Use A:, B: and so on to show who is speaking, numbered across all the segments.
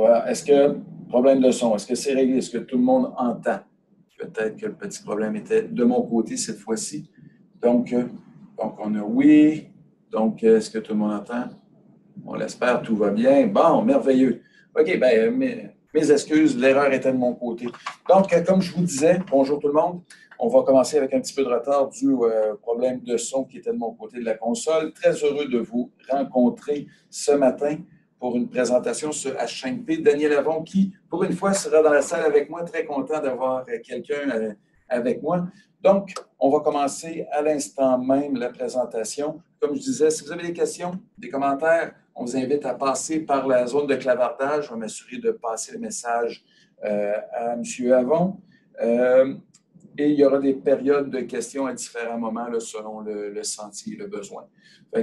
A: Voilà. Est-ce que, problème de son, est-ce que c'est réglé? Est-ce que tout le monde entend? Peut-être que le petit problème était de mon côté cette fois-ci. Donc, on a oui. Donc, est-ce que tout le monde entend? On l'espère, tout va bien. Bon, merveilleux. OK, bien, mes excuses, l'erreur était de mon côté. Donc, comme je vous disais, bonjour tout le monde. On va commencer avec un petit peu de retard dû au problème de son qui était de mon côté de la console. Très heureux de vous rencontrer ce matin pour une présentation sur H5P. Daniel Avon, qui, pour une fois, sera dans la salle avec moi. Très content d'avoir quelqu'un avec moi. Donc, on va commencer à l'instant même la présentation. Comme je disais, si vous avez des questions, des commentaires, on vous invite à passer par la zone de clavardage. Je vais m'assurer de passer le message à M. Avon. Et il y aura des périodes de questions à différents moments là, selon le sentier et le besoin.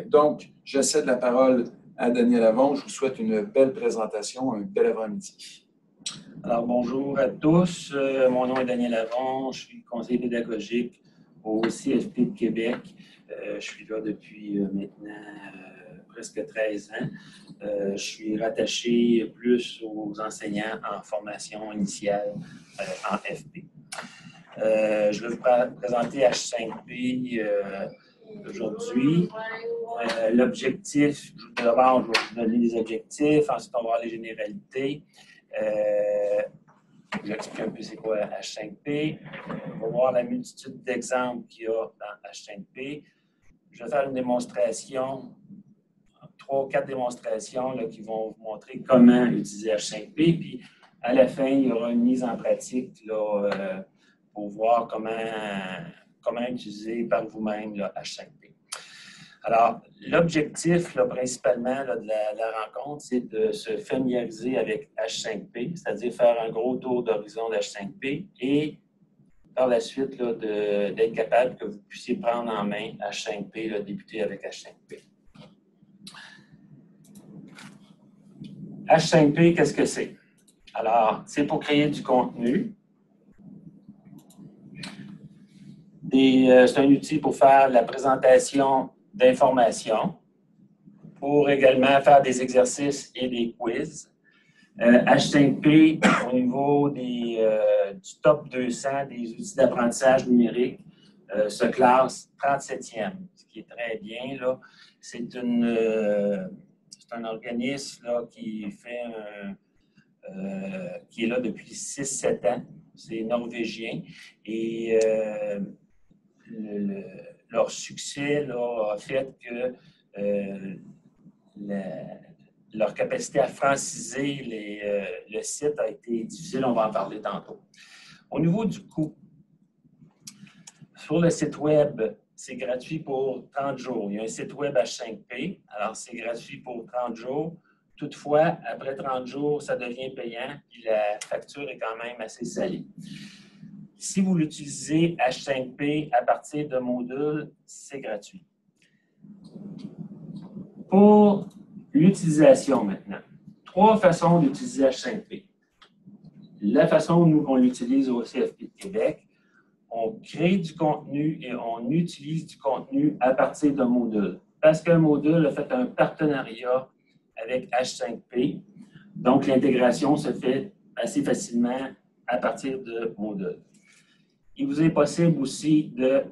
A: Donc, je cède la parole à Daniel Avon. Je vous souhaite une belle présentation, un bel avant-midi.
B: Alors, bonjour à tous. Mon nom est Daniel Avon. Je suis conseiller pédagogique au CFP de Québec. Je suis là depuis maintenant presque 13 ans. Je suis rattaché plus aux enseignants en formation initiale en FP. Je vais vous présenter H5P aujourd'hui. L'objectif, d'abord, je vais vous donner les objectifs, ensuite on va voir les généralités. J'explique un peu c'est quoi H5P. On va voir la multitude d'exemples qu'il y a dans H5P. Je vais faire une démonstration, 3 ou 4 démonstrations là, qui vont vous montrer comment utiliser H5P. Puis à la fin, il y aura une mise en pratique là, pour voir comment utiliser par vous-même H5P. Alors, l'objectif principalement là, de la rencontre, c'est de se familiariser avec H5P, c'est-à-dire faire un gros tour d'horizon d'H5P et par la suite d'être capable que vous puissiez prendre en main H5P, là, débuter avec H5P. H5P, qu'est-ce que c'est? Alors, c'est pour créer du contenu. C'est un outil pour faire la présentation d'informations, pour également faire des exercices et des quiz. H5P, au niveau du top 200 des outils d'apprentissage numérique, se classe 37e, ce qui est très bien. C'est un organisme là, qui est là depuis 6-7 ans. C'est norvégien. Et leur succès là, a fait que leur capacité à franciser le site a été difficile, on va en parler tantôt. Au niveau du coût, sur le site web, c'est gratuit pour 30 jours. Il y a un site web H5P, alors c'est gratuit pour 30 jours. Toutefois, après 30 jours, ça devient payant et la facture est quand même assez salée. Si vous l'utilisez H5P à partir de modules, c'est gratuit. Pour l'utilisation maintenant, 3 façons d'utiliser H5P. La façon où on l'utilise au CFP de Québec, on crée du contenu et on utilise du contenu à partir d'un module. Parce qu'un module a fait un partenariat avec H5P, donc l'intégration se fait assez facilement à partir de modules. Il vous est possible aussi de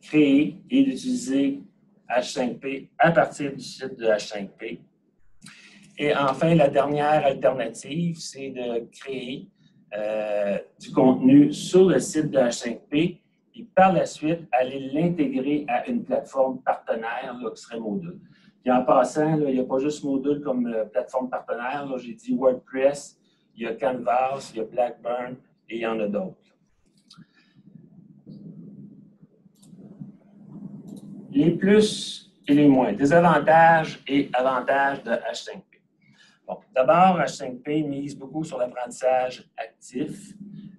B: créer et d'utiliser H5P à partir du site de H5P. Et enfin, la dernière alternative, c'est de créer du contenu sur le site de H5P et par la suite, aller l'intégrer à une plateforme partenaire là, qui serait Moodle. Puis en passant, là, il n'y a pas juste Moodle comme plateforme partenaire. J'ai dit WordPress, il y a Canvas, il y a Blackburn et il y en a d'autres. Les plus et les moins, des avantages et avantages de H5P. Bon, d'abord, H5P mise beaucoup sur l'apprentissage actif,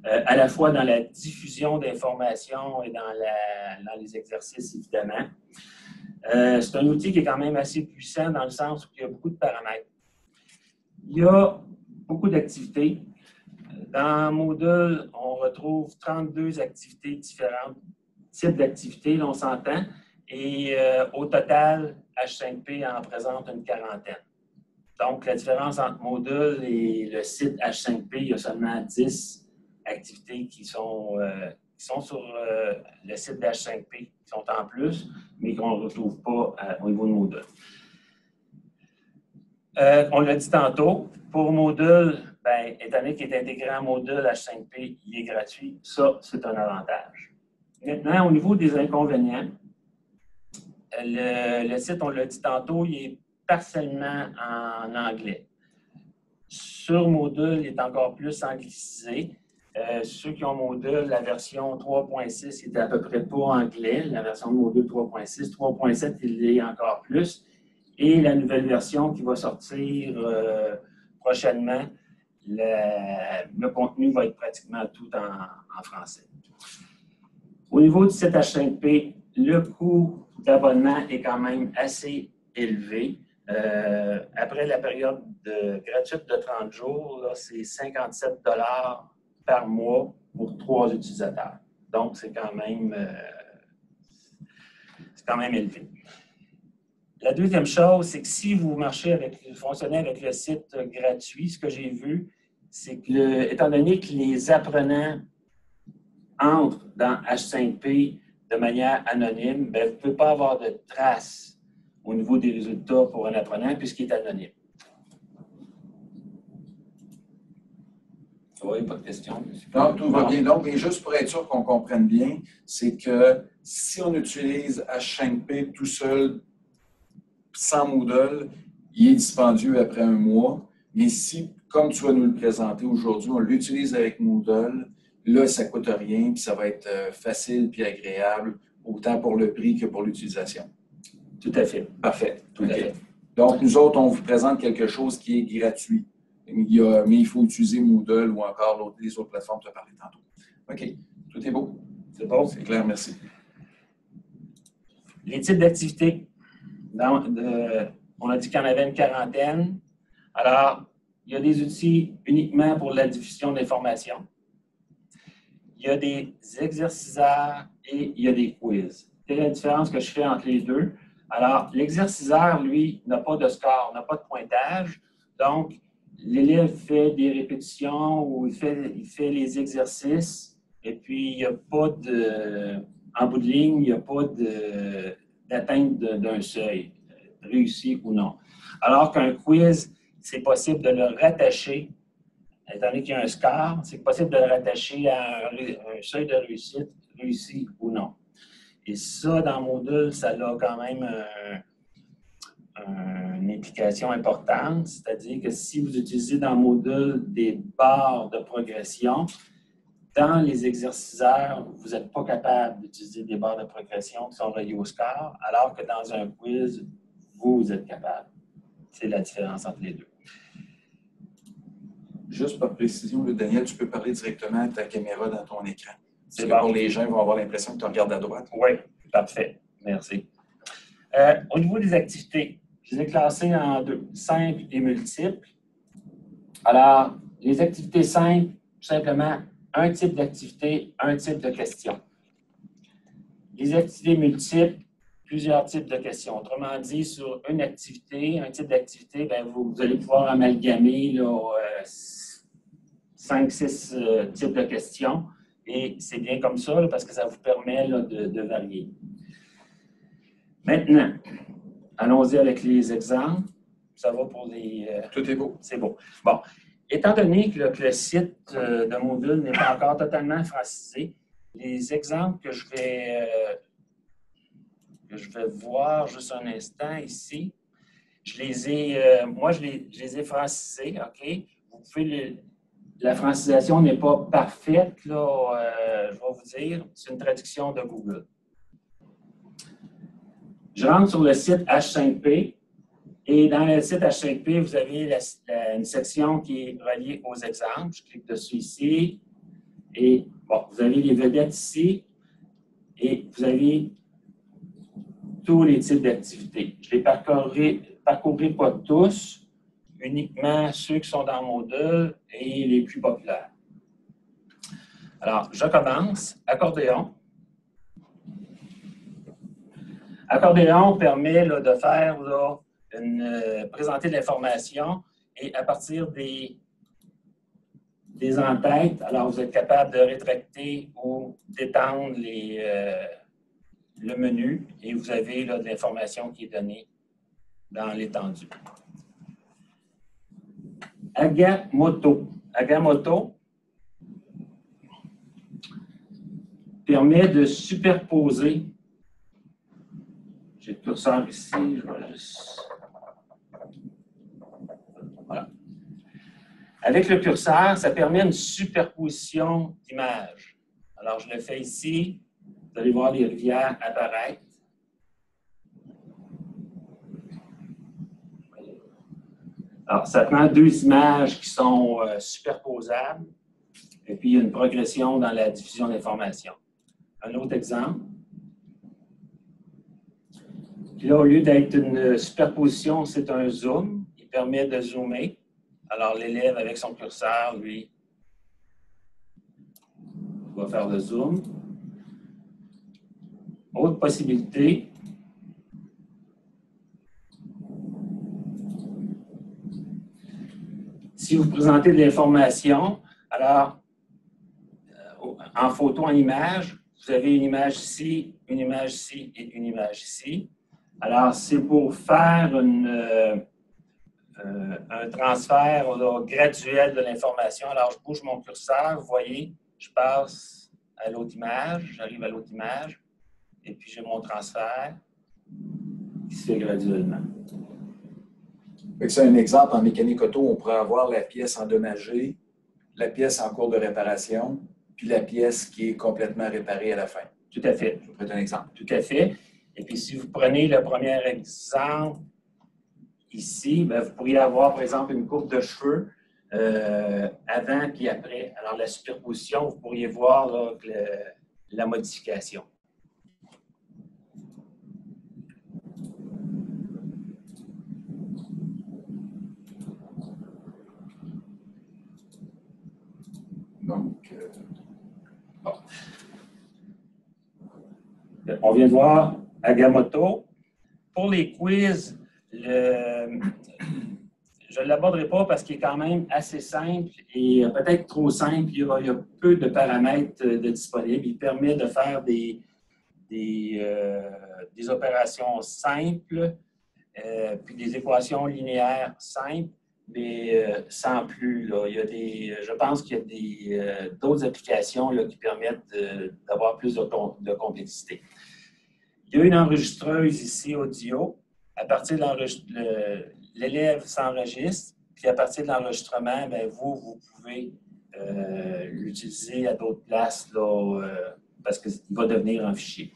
B: à la fois dans la diffusion d'informations et dans les exercices, évidemment. C'est un outil qui est quand même assez puissant dans le sens où il y a beaucoup de paramètres. Il y a beaucoup d'activités. Dans Moodle, on retrouve 32 activités différentes, types d'activités, on s'entend. Et au total, H5P en présente une quarantaine. Donc, la différence entre Moodle et le site H5P, il y a seulement 10 activités qui sont sur le site d'H5P, qui sont en plus, mais qu'on ne retrouve pas au niveau de Moodle. On l'a dit tantôt, pour Moodle, ben, étant donné qu'il est intégré en Moodle H5P, il est gratuit. Ça, c'est un avantage. Maintenant, au niveau des inconvénients, le site, on l'a dit tantôt, il est partiellement en anglais. Sur Moodle, il est encore plus anglicisé. Ceux qui ont Moodle, la version 3.6 est à peu près pas anglais. La version de Moodle 3.6, 3.7, il l'est encore plus. Et la nouvelle version qui va sortir prochainement, le contenu va être pratiquement tout en français. Au niveau du site H5P, le coût d'abonnement est quand même assez élevé. Après la période gratuite de 30 jours, c'est 57 $ par mois pour 3 utilisateurs. Donc, c'est quand même élevé. La deuxième chose, c'est que si vous fonctionnez avec le site gratuit, ce que j'ai vu, c'est que, étant donné que les apprenants entrent dans H5P de manière anonyme, bien, vous ne pouvez pas avoir de traces au niveau des résultats pour un apprenant puisqu'il est anonyme. Oui, pas de question.
A: Non, tout va bien. Donc, et juste pour être sûr qu'on comprenne bien, c'est que si on utilise H5P tout seul, sans Moodle, il est dispendieux après un mois. Mais si, comme tu vas nous le présenter aujourd'hui, on l'utilise avec Moodle, là, ça ne coûte rien, puis ça va être facile puis agréable, autant pour le prix que pour l'utilisation.
B: Tout à fait. Parfait. Tout à fait.
A: Donc, nous autres, on vous présente quelque chose qui est gratuit. Mais il faut utiliser Moodle ou encore les autres plateformes que tu as parlé tantôt. OK. Tout est beau?
B: C'est bon?
A: C'est clair, merci.
B: Les types d'activités. On a dit qu'il y en avait une quarantaine. Alors, il y a des outils uniquement pour la diffusion d'informations. Il y a des exerciceurs et il y a des quiz. Quelle est la différence que je fais entre les deux? Alors, l'exerciceur, lui, n'a pas de score, n'a pas de pointage. Donc, l'élève fait des répétitions ou il fait les exercices et puis il n'y a pas de... En bout de ligne, il n'y a pas d'atteinte d'un seuil, réussi ou non. Alors qu'un quiz, c'est possible de le rattacher, étant donné qu'il y a un score, c'est possible de le rattacher à un seuil de réussite, réussi ou non. Et ça, dans Moodle, ça a quand même une implication importante, c'est-à-dire que si vous utilisez dans Moodle des barres de progression, dans les exerciceurs, vous n'êtes pas capable d'utiliser des barres de progression qui sont reliées au score, alors que dans un quiz, vous êtes capable. C'est la différence entre les deux.
A: Juste par précision, Daniel, tu peux parler directement à ta caméra dans ton écran.
B: C'est bon.
A: Pour les gens, ils vont avoir l'impression que tu regardes à droite.
B: Oui, parfait. Merci. Au niveau des activités, je les ai classées en deux, simples et multiples. Alors, les activités simples, tout simplement, un type d'activité, un type de question. Les activités multiples, plusieurs types de questions. Autrement dit, sur une activité, un type d'activité, bien, vous allez pouvoir amalgamer 5-6 types de questions. Et c'est bien comme ça là, parce que ça vous permet là, de varier. Maintenant, allons-y avec les exemples. Ça va pour les...
A: Tout est beau.
B: C'est beau. Bon. Étant donné que le site de Moodle n'est pas encore totalement francisé, les exemples que je vais voir juste un instant ici, je les ai francisés, OK? Vous pouvez la francisation n'est pas parfaite, là, je vais vous dire, c'est une traduction de Google. Je rentre sur le site H5P. Et dans le site H5P, vous avez une section qui est reliée aux exemples. Je clique dessus ici. Et bon, vous avez les vedettes ici. Et vous avez tous les types d'activités. Je ne les parcourrai pas tous, uniquement ceux qui sont dans Moodle et les plus populaires. Alors, je commence. Accordéon. Accordéon permet là, de faire... Là, présenter de l'information et à partir des en-têtes, alors vous êtes capable de rétracter ou d'étendre le menu et vous avez là, de l'information qui est donnée dans l'étendue. Agamotto. Agamotto permet de superposer. J'ai le curseur ici, je vais juste. Voilà. Avec le curseur, ça permet une superposition d'images. Alors, je le fais ici. Vous allez voir les rivières apparaître. Alors, ça prend deux images qui sont superposables. Et puis, il y a une progression dans la diffusion d'informations. Un autre exemple. Puis là, au lieu d'être une superposition, c'est un zoom. Il permet de zoomer. Alors, l'élève, avec son curseur, lui, va faire le zoom. Autre possibilité. Si vous présentez de l'information, alors, en photo, en image, vous avez une image ici et une image ici. Alors, c'est pour faire un transfert là, graduel de l'information. Alors, je bouge mon curseur, vous voyez, je passe à l'autre image, j'arrive à l'autre image, et puis j'ai mon transfert qui se fait graduellement.
A: C'est un exemple en mécanique auto, on pourrait avoir la pièce endommagée, la pièce en cours de réparation, puis la pièce qui est complètement réparée à la fin.
B: Tout à fait.
A: Je vous prête un exemple.
B: Tout à fait. Et puis, si vous prenez le premier exemple, ici, bien, vous pourriez avoir, par exemple, une coupe de cheveux avant puis après. Alors, la superposition, vous pourriez voir là, la modification.
A: Donc,
B: bon. On vient de voir Agamotto. Pour les quiz, je ne l'aborderai pas parce qu'il est quand même assez simple et peut-être trop simple. Il y a peu de paramètres disponibles. Il permet de faire des opérations simples, puis des équations linéaires simples, mais sans plus. Là. Je pense qu'il y a d'autres applications là, qui permettent d'avoir plus de complexité. Il y a une enregistreuse ici, audio. À partir de l'élève s'enregistre, puis à partir de l'enregistrement, bien, vous pouvez l'utiliser à d'autres places là, parce qu'il va devenir un fichier.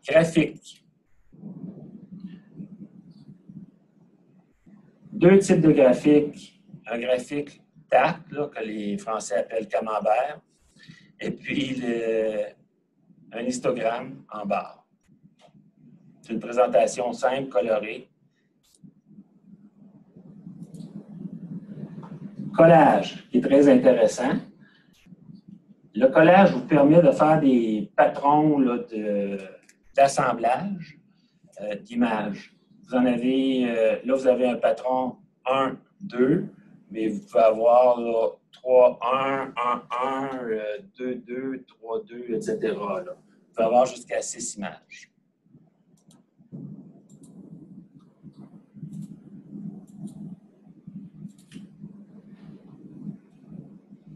B: Graphique. Deux types de graphiques. Un graphique TAC, là, que les Français appellent camembert, et puis un histogramme en barre. C'est une présentation simple, colorée. Collage, qui est très intéressant. Le collage vous permet de faire des patrons d'assemblage d'images. Vous en avez, là, vous avez un patron 1, 2, mais vous pouvez avoir là, 3, 1, 1, 1, 2, 2, 3, 2, etc. Là. Vous pouvez avoir jusqu'à 6 images.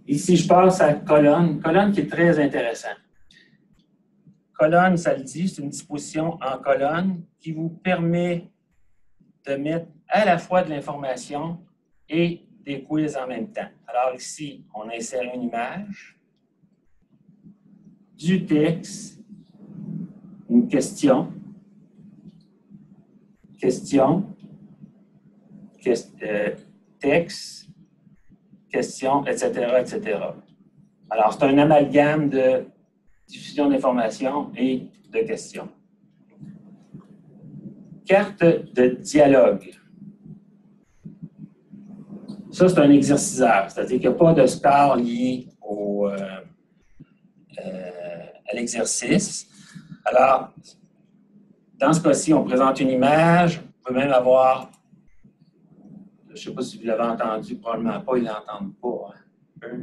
B: Ici, je passe à colonne. Colonne qui est très intéressant. Colonne, ça le dit, c'est une disposition en colonne qui vous permet de mettre à la fois de l'information et des quiz en même temps. Alors ici, on insère une image, du texte, une question, texte, question, etc., etc. Alors, c'est un amalgame de diffusion d'informations et de questions. Carte de dialogue. Ça, c'est un exerciceur, c'est-à-dire qu'il n'y a pas de score lié à l'exercice. Alors, dans ce cas-ci, on présente une image, on peut même avoir ne sais pas si vous l'avez entendu, probablement pas, ils ne l'entendent pas. Hein?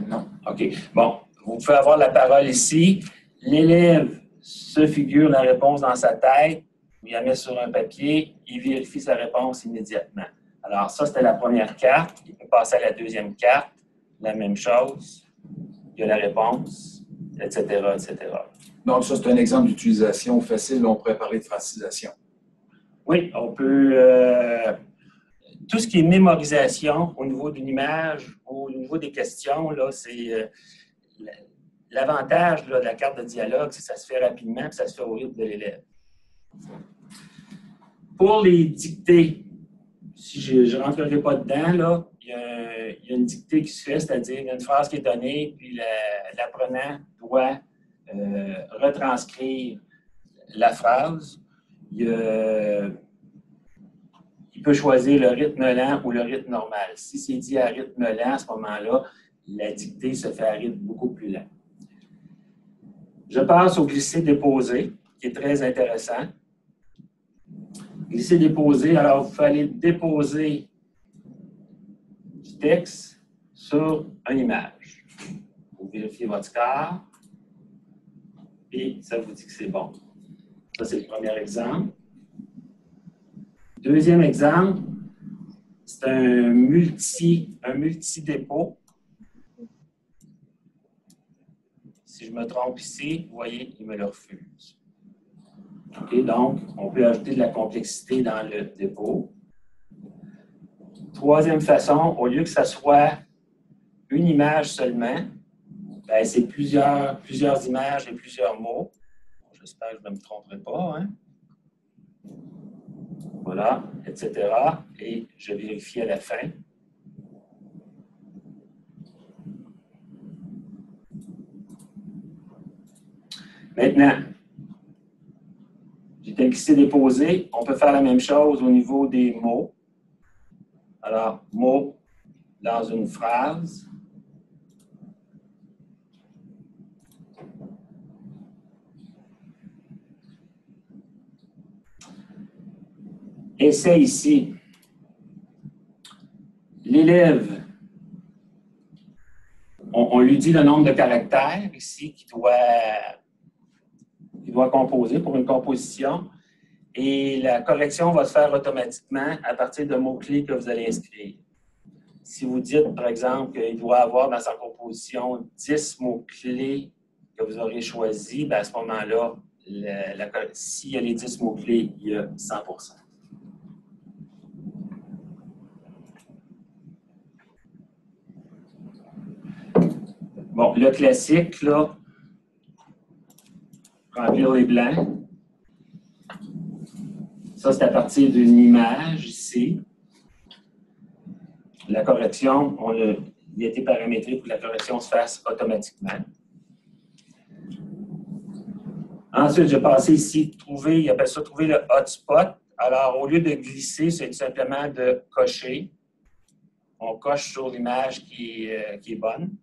A: Non.
B: OK. Bon, vous pouvez avoir la parole ici. L'élève se figure la réponse dans sa tête, il la met sur un papier, il vérifie sa réponse immédiatement. Alors, ça, c'était la première carte. Il peut passer à la deuxième carte. La même chose. Il y a la réponse, etc., etc.
A: Donc, ça, c'est un exemple d'utilisation facile. On pourrait parler de francisation.
B: Oui, on peut... tout ce qui est mémorisation au niveau d'une image ou au niveau des questions, là, c'est... L'avantage de la carte de dialogue, c'est que ça se fait rapidement et ça se fait au rythme de l'élève. Pour les dictées, si je ne rentrerai pas dedans, là, il y a une dictée qui se fait, c'est-à-dire il y a une phrase qui est donnée, puis l'apprenant doit retranscrire la phrase. Il peut choisir le rythme lent ou le rythme normal. Si c'est dit à rythme lent, à ce moment-là, la dictée se fait à rythme beaucoup plus lent. Je passe au glisser-déposer, qui est très intéressant. Glisser-déposer, alors vous fallait déposer du texte sur une image. Vous vérifiez votre score et ça vous dit que c'est bon. Ça, c'est le premier exemple. Deuxième exemple, c'est un multi-dépôt. Si je me trompe ici, vous voyez, il me le refuse. OK, donc, on peut ajouter de la complexité dans le dépôt. Troisième façon, au lieu que ça soit une image seulement, ben, c'est plusieurs images et plusieurs mots. J'espère que je ne me tromperai pas. Hein? Voilà, etc. Et je vérifie à la fin. Maintenant, j'ai glissé-déposé. On peut faire la même chose au niveau des mots. Alors, mots dans une phrase. Essai ici. L'élève, on lui dit le nombre de caractères ici qu'il doit composer pour une composition. Et la correction va se faire automatiquement à partir de mots-clés que vous allez inscrire. Si vous dites, par exemple, qu'il doit avoir dans sa composition 10 mots-clés que vous aurez choisis, bien à ce moment-là, s'il y a les 10 mots-clés, il y a 100%. Bon, le classique, là, remplir les blancs. Ça, c'est à partir d'une image ici. La correction, il a été paramétré pour que la correction se fasse automatiquement. Ensuite, je passé ici, il appelle ça trouver le hotspot. Alors, au lieu de glisser, c'est tout simplement de cocher. On coche sur l'image qui est bonne.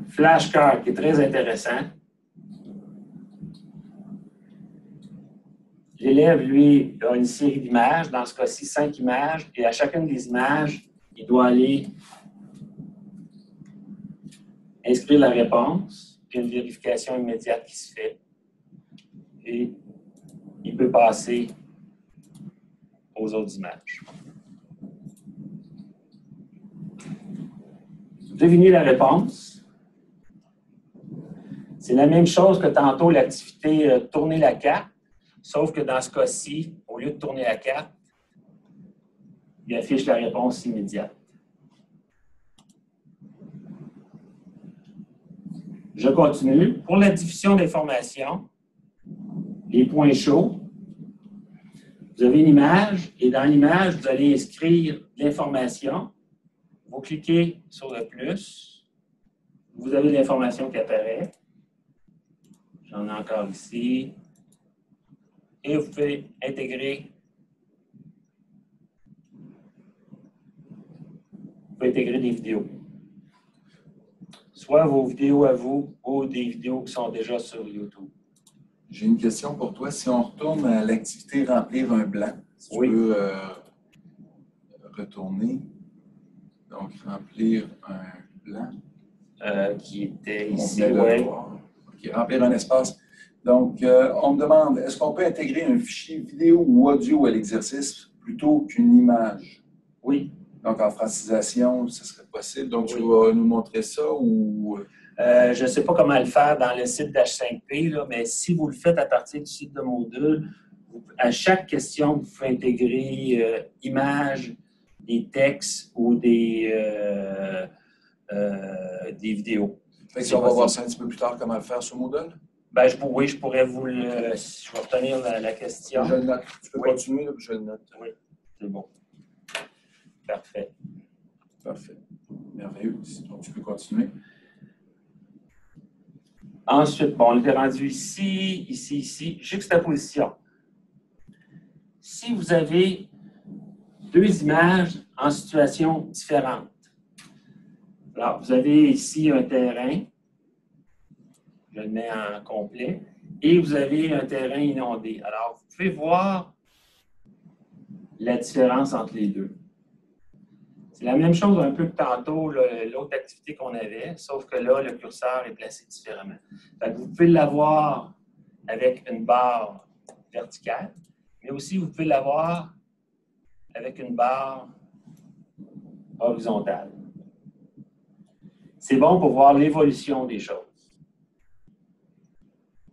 B: Flashcard, qui est très intéressant. L'élève, lui, a une série d'images, dans ce cas-ci, 5 images, et à chacune des images, il doit aller inscrire la réponse, puis une vérification immédiate qui se fait. Et il peut passer aux autres images. Devinez la réponse. C'est la même chose que tantôt l'activité tourner la carte, sauf que dans ce cas-ci, au lieu de tourner la carte, il affiche la réponse immédiate. Je continue. Pour la diffusion d'informations, les points chauds, vous avez une image et dans l'image, vous allez inscrire l'information. Vous cliquez sur le plus, vous avez l'information qui apparaît. J'en ai encore ici. Et vous pouvez intégrer des vidéos. Soit vos vidéos à vous ou des vidéos qui sont déjà sur YouTube.
A: J'ai une question pour toi. Si on retourne à l'activité remplir un blanc, si tu
B: Oui.
A: peux retourner. Donc, remplir un blanc.
B: Qui était
A: On
B: ici,
A: venait de
B: oui.
A: voir. OK, remplir un espace. Donc, on me demande, est-ce qu'on peut intégrer un fichier vidéo ou audio à l'exercice plutôt qu'une image?
B: Oui.
A: Donc, en francisation, ce serait possible. Donc,
B: Oui.
A: tu vas nous montrer ça ou…
B: Je ne sais pas comment le faire dans le site d'H5P, là, mais si vous le faites à partir du site de Moodle, à chaque question, vous pouvez intégrer images, des textes ou des vidéos.
A: Fait que si on va voir ça un petit peu plus tard, comment le faire sur Moodle?
B: Ben, oui, je pourrais vous le… Je vais retenir la question.
A: Je le note. Tu peux
B: Oui.
A: continuer, là, puis je le note.
B: Oui, c'est bon. Parfait.
A: Parfait. Merveilleux. Donc, tu peux continuer.
B: Ensuite, bon, on est rendu ici, ici, ici. Juxtaposition. Si vous avez deux images en situation différente, alors vous avez ici un terrain, je le mets en complet, et vous avez un terrain inondé. Alors, vous pouvez voir la différence entre les deux. C'est la même chose un peu que tantôt, l'autre activité qu'on avait, sauf que là, le curseur est placé différemment. Fait que vous pouvez l'avoir avec une barre verticale, mais aussi vous pouvez l'avoir avec une barre horizontale. C'est bon pour voir l'évolution des choses.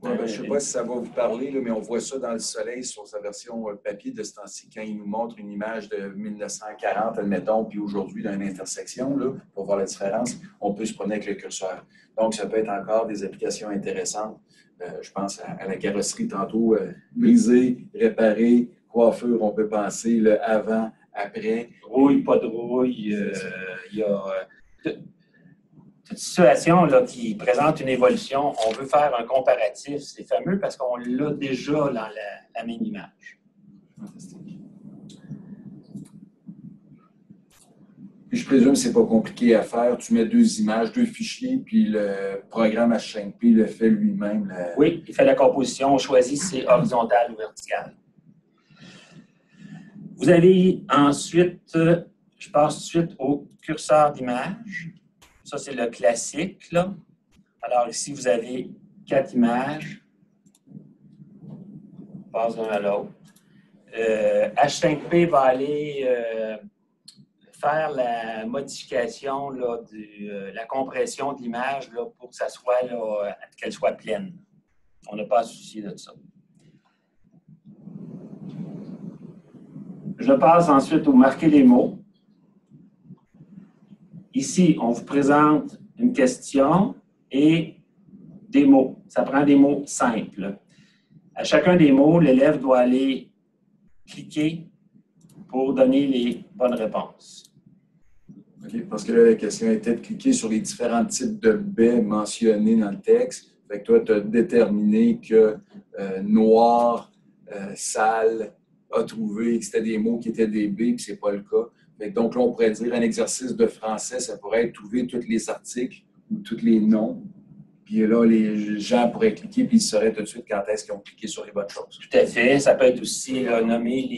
A: Ouais, ben, je ne sais pas si ça va vous parler, là, mais on voit ça dans le soleil sur sa version papier de ce temps-ci, quand il nous montre une image de 1940, admettons, puis aujourd'hui, dans une intersection, là, pour voir la différence, on peut se promener avec le curseur. Donc, ça peut être encore des applications intéressantes. Je pense à la carrosserie tantôt, briser, réparer, coiffure, on peut penser le avant, après.
B: Rouille, pas de rouille, il y a… Toute situation là, qui présente une évolution, on veut faire un comparatif, c'est fameux parce qu'on l'a déjà dans la même image.
A: Fantastique. Puis je présume que ce n'est pas compliqué à faire. Tu mets deux images, deux fichiers, puis le programme H5P le fait lui-même.
B: Oui, il fait la composition, on choisit si c'est horizontal ou vertical. Vous avez ensuite, je passe tout de suite au curseur d'image. Ça, c'est le classique, là. Alors ici, vous avez 4 images. On passe d'un à l'autre. H5P va aller faire la modification, là, la compression de l'image pour que ça soit, là, qu'elle soit pleine. On n'a pas à se soucier de ça. Je passe ensuite au marquer les mots. Ici, on vous présente une question et des mots. Ça prend des mots simples. À chacun des mots, l'élève doit aller cliquer pour donner les bonnes réponses.
A: OK, parce que là, la question était de cliquer sur les différents types de baies mentionnés dans le texte. Fait que toi, tu as déterminé que noir, sale, a trouvé que c'était des mots qui étaient des baies, puis ce n'est pas le cas. Fait que donc là, on pourrait dire un exercice de français, ça pourrait être trouver tous les articles ou tous les noms. Puis là, les gens pourraient cliquer, puis ils sauraient tout de suite quand est-ce qu'ils ont cliqué sur les bonnes choses.
B: Tout à fait. Ça peut être aussi là, nommer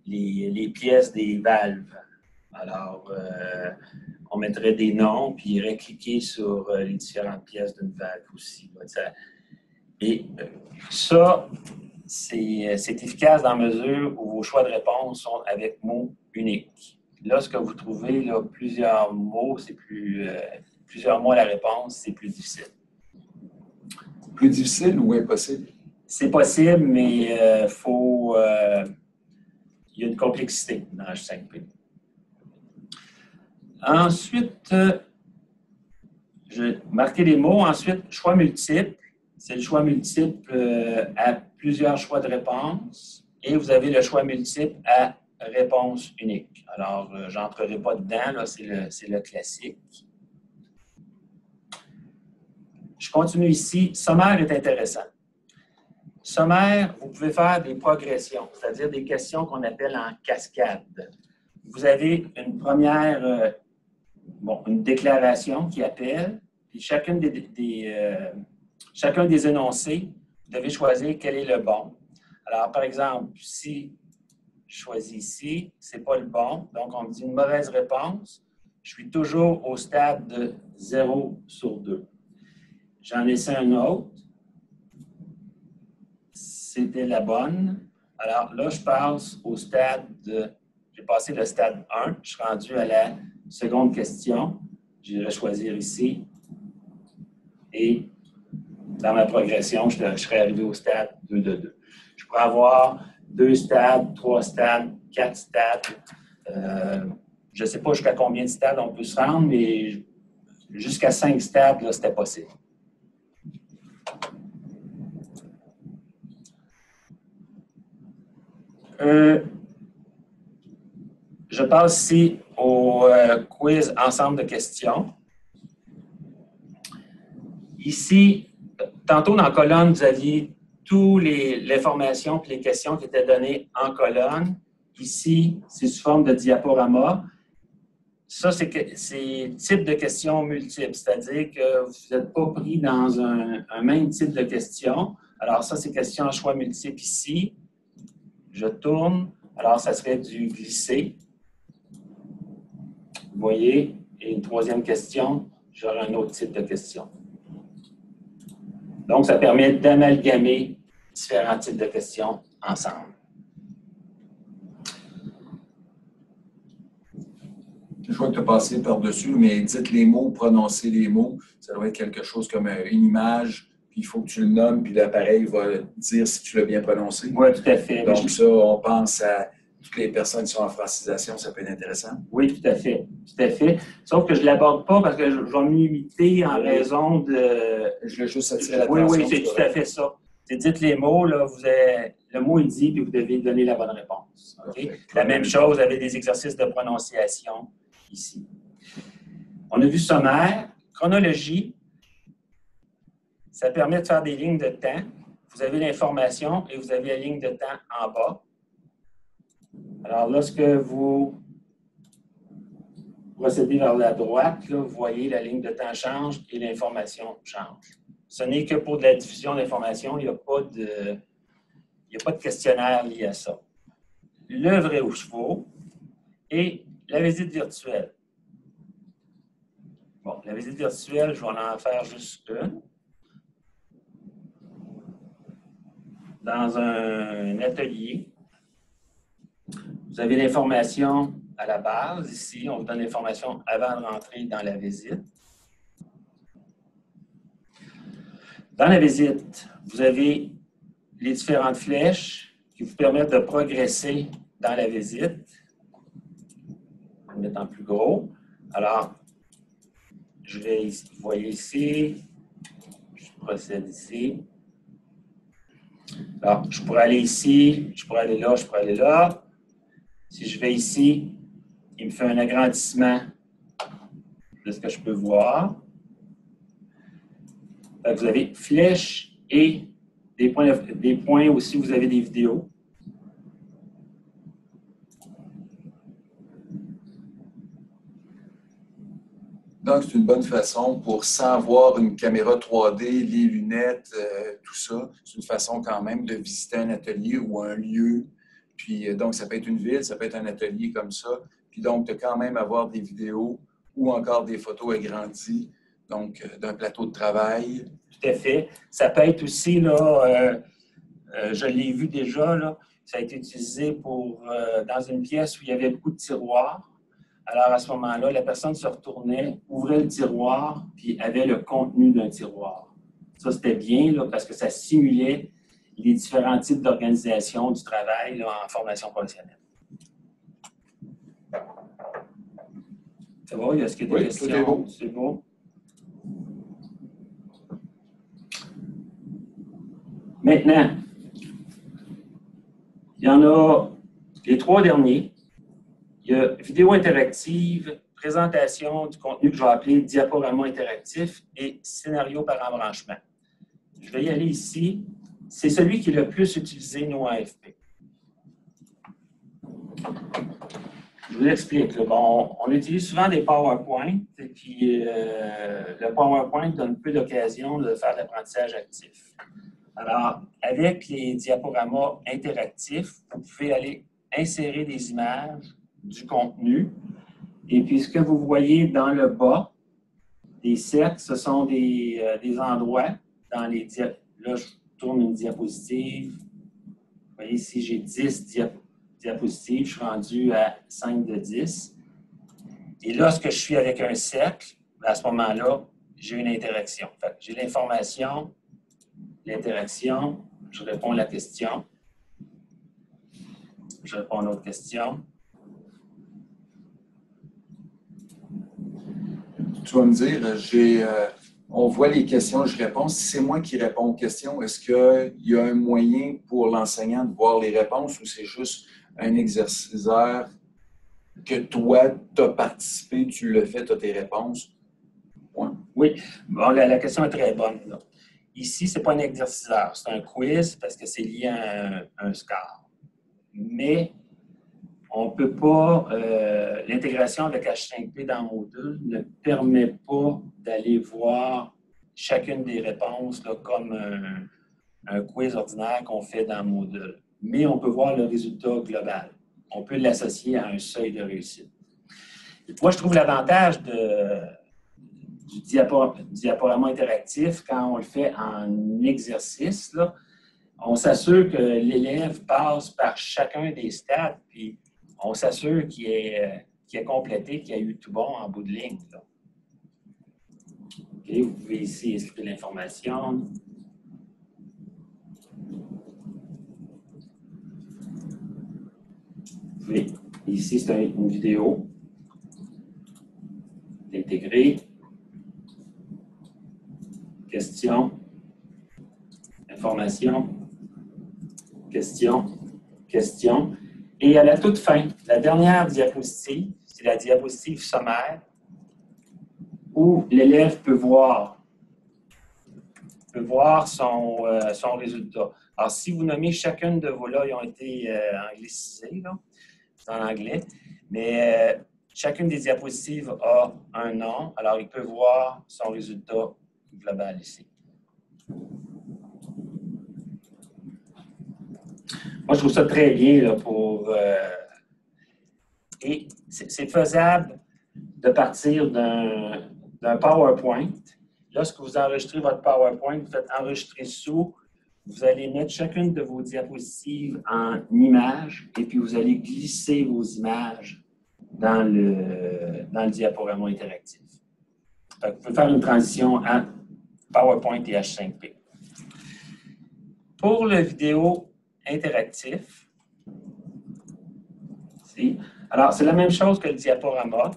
B: les pièces des valves. Alors, on mettrait des noms, puis il irait cliquer sur les différentes pièces d'une valve aussi. Et ça, c'est efficace dans la mesure où vos choix de réponse sont avec mots uniques. Là, ce que vous trouvez, là, plusieurs mots, c'est plusieurs mots à la réponse, c'est plus difficile.
A: Plus difficile ou impossible?
B: C'est possible, mais il y a une complexité dans H5P. Ensuite, je vais marquer les mots. Ensuite, choix multiple. C'est le choix multiple à plusieurs choix de réponse. Et vous avez le choix multiple à réponse unique. Alors, je n'entrerai pas dedans, là, c'est le classique. Je continue ici. Sommaire est intéressant. Sommaire, vous pouvez faire des progressions, c'est-à-dire des questions qu'on appelle en cascade. Vous avez une première, une déclaration qui appelle, puis chacun des énoncés vous devez choisir quel est le bon. Alors, par exemple, si je choisis ici, ce n'est pas le bon, donc on me dit une mauvaise réponse. Je suis toujours au stade de 0 sur 2. J'en essaie un autre. C'était la bonne. Alors là, je passe au stade de... J'ai passé le stade 1. Je suis rendu à la seconde question. J'irai choisir ici. Et dans ma progression, je serai arrivé au stade 2 de 2. Je pourrais avoir 2 stades, 3 stades, 4 stades. Je ne sais pas jusqu'à combien de stades on peut se rendre, mais jusqu'à 5 stades, c'était possible. Je passe ici au quiz ensemble de questions. Ici, tantôt dans la colonne, vous aviez toutes les informations et les questions qui étaient données en colonne. Ici, c'est sous forme de diaporama. Ça, c'est type de questions multiples, c'est-à-dire que vous n'êtes pas pris dans un même type de questions. Alors ça, c'est questions à choix multiples ici. Je tourne. Alors, ça serait du glisser. Vous voyez, et une troisième question, j'aurai un autre type de question. Donc, ça permet d'amalgamer différents types de questions ensemble.
A: Je vois que tu as passé par-dessus, mais dites les mots, prononcez les mots. Ça doit être quelque chose comme une image, puis il faut que tu le nommes, puis l'appareil va dire si tu l'as bien prononcé.
B: Oui, tout à fait.
A: Donc ça, on pense à toutes les personnes qui sont en francisation, ça peut être intéressant.
B: Oui, tout à fait. Tout à fait. Sauf que je ne l'aborde pas parce que je vais me limiter en raison de...
A: Je veux juste attirer l'attention.
B: Oui, c'est tout à fait ça. C'est dites les mots, là, le mot est dit, puis vous devez donner la bonne réponse. Okay? La même chose, vous avez des exercices de prononciation ici. On a vu sommaire, chronologie. Ça permet de faire des lignes de temps. Vous avez l'information et vous avez la ligne de temps en bas. Alors, lorsque vous procédez vers la droite, là, vous voyez la ligne de temps change et l'information change. Ce n'est que pour de la diffusion d'informations, il n'y a pas de questionnaire lié à ça. Le vrai aux chevaux et la visite virtuelle. Bon, la visite virtuelle, je vais en faire juste une. Dans un atelier, vous avez l'information à la base. Ici, on vous donne l'information avant de rentrer dans la visite. Dans la visite, vous avez les différentes flèches qui vous permettent de progresser dans la visite. Je vais mettre en plus gros. Alors, je vais ici, vous voyez ici, je procède ici. Alors, je pourrais aller ici, je pourrais aller là, je pourrais aller là. Si je vais ici, il me fait un agrandissement de ce que je peux voir. Vous avez flèches et des points aussi, vous avez des vidéos.
A: Donc, c'est une bonne façon pour, sans voir une caméra 3D, les lunettes, tout ça, c'est une façon quand même de visiter un atelier ou un lieu. Puis, donc, ça peut être une ville, ça peut être un atelier comme ça. Puis, donc, de quand même avoir des vidéos ou encore des photos agrandies, donc, d'un plateau de travail.
B: Tout à fait. Ça peut être aussi, là, je l'ai vu déjà, là, ça a été utilisé pour, dans une pièce où il y avait beaucoup de tiroirs. Alors, à ce moment-là, la personne se retournait, ouvrait le tiroir, puis avait le contenu d'un tiroir. Ça, c'était bien, là, parce que ça simulait les différents types d'organisation du travail là, en formation professionnelle. Ça va? Est-ce qu'il y a des questions?
A: Tout est beau.
B: C'est beau. Maintenant, il y en a les 3 derniers. Il y a vidéo interactive, présentation du contenu que je vais appeler diaporama interactif et scénario par embranchement. Je vais y aller ici. C'est celui qui est le plus utilisé, nous, en AFP. Je vous explique. Là. Bon, on utilise souvent des PowerPoint, et puis le PowerPoint donne peu d'occasion de faire de l'apprentissage actif. Alors, avec les diaporamas interactifs, vous pouvez aller insérer des images, du contenu. Et puis, ce que vous voyez dans le bas, des cercles, ce sont des endroits dans les diapositives. Là, je tourne une diapositive. Vous voyez ici, j'ai 10 diapositives. Je suis rendu à 5 de 10. Et lorsque je suis avec un cercle, à ce moment-là, j'ai une interaction. J'ai l'information, l'interaction, je réponds à la question, je réponds à l'autre question.
A: Tu vas me dire, on voit les questions, je réponds. Si c'est moi qui réponds aux questions, est-ce qu'il y a un moyen pour l'enseignant de voir les réponses ou c'est juste un exercicaire que toi, tu as participé, tu le fais, tu as tes réponses? Point.
B: Oui, bon, la question est très bonne. Là. Ici, ce n'est pas un exercicaire, c'est un quiz parce que c'est lié à un score. Mais on ne peut pas, l'intégration avec H5P dans Moodle ne permet pas d'aller voir chacune des réponses là, comme un quiz ordinaire qu'on fait dans Moodle. Mais on peut voir le résultat global. On peut l'associer à un seuil de réussite. Moi, je trouve l'avantage du diaporama interactif quand on le fait en exercice, là, on s'assure que l'élève passe par chacun des stades, puis on s'assure qu'il ait complété, qu'il a eu tout bon en bout de ligne. Là. Okay, vous pouvez ici inscrire l'information. Oui, ici, c'est une vidéo. Intégrer. Question. Information. Question. Question. Et à la toute fin, la dernière diapositive, c'est la diapositive sommaire où l'élève peut voir son résultat. Alors, si vous nommez chacune de vos là, ils ont été anglicisés, là, c'est en anglais, mais chacune des diapositives a un nom, alors il peut voir son résultat global ici. Moi, je trouve ça très bien là, pour... et c'est faisable de partir d'un PowerPoint. Lorsque vous enregistrez votre PowerPoint, vous faites enregistrer sous, vous allez mettre chacune de vos diapositives en images et puis vous allez glisser vos images dans le diaporama interactif. Vous pouvez faire une transition entre PowerPoint et H5P. Pour le vidéo interactif, alors c'est la même chose que le diaporama.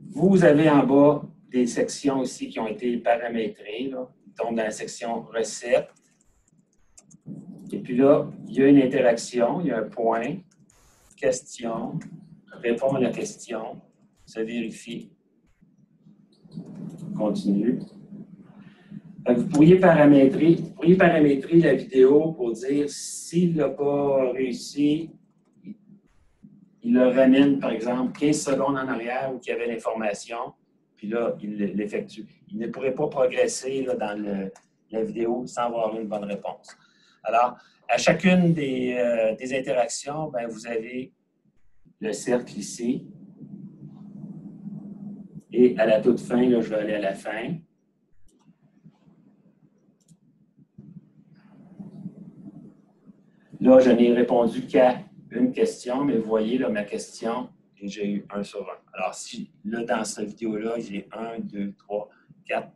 B: Vous avez en bas des sections aussi qui ont été paramétrées. Là. Ils tombent dans la section recettes. Et puis là, il y a une interaction, il y a un point, question, répond à la question, se vérifie, continue. Donc, vous pourriez paramétrer la vidéo pour dire s'il n'a pas réussi, il le ramène, par exemple, 15 secondes en arrière où il y avait l'information, puis là, il l'effectue. Il ne pourrait pas progresser là, dans la vidéo sans avoir une bonne réponse. Alors, à chacune des interactions, ben, vous avez le cercle ici. Et à la toute fin, là, je vais aller à la fin. Là, je n'ai répondu qu'à une question, mais vous voyez, là, ma question, j'ai eu 1 sur 1. Alors, si là, dans cette vidéo-là, j'ai 1, 2, 3, 4,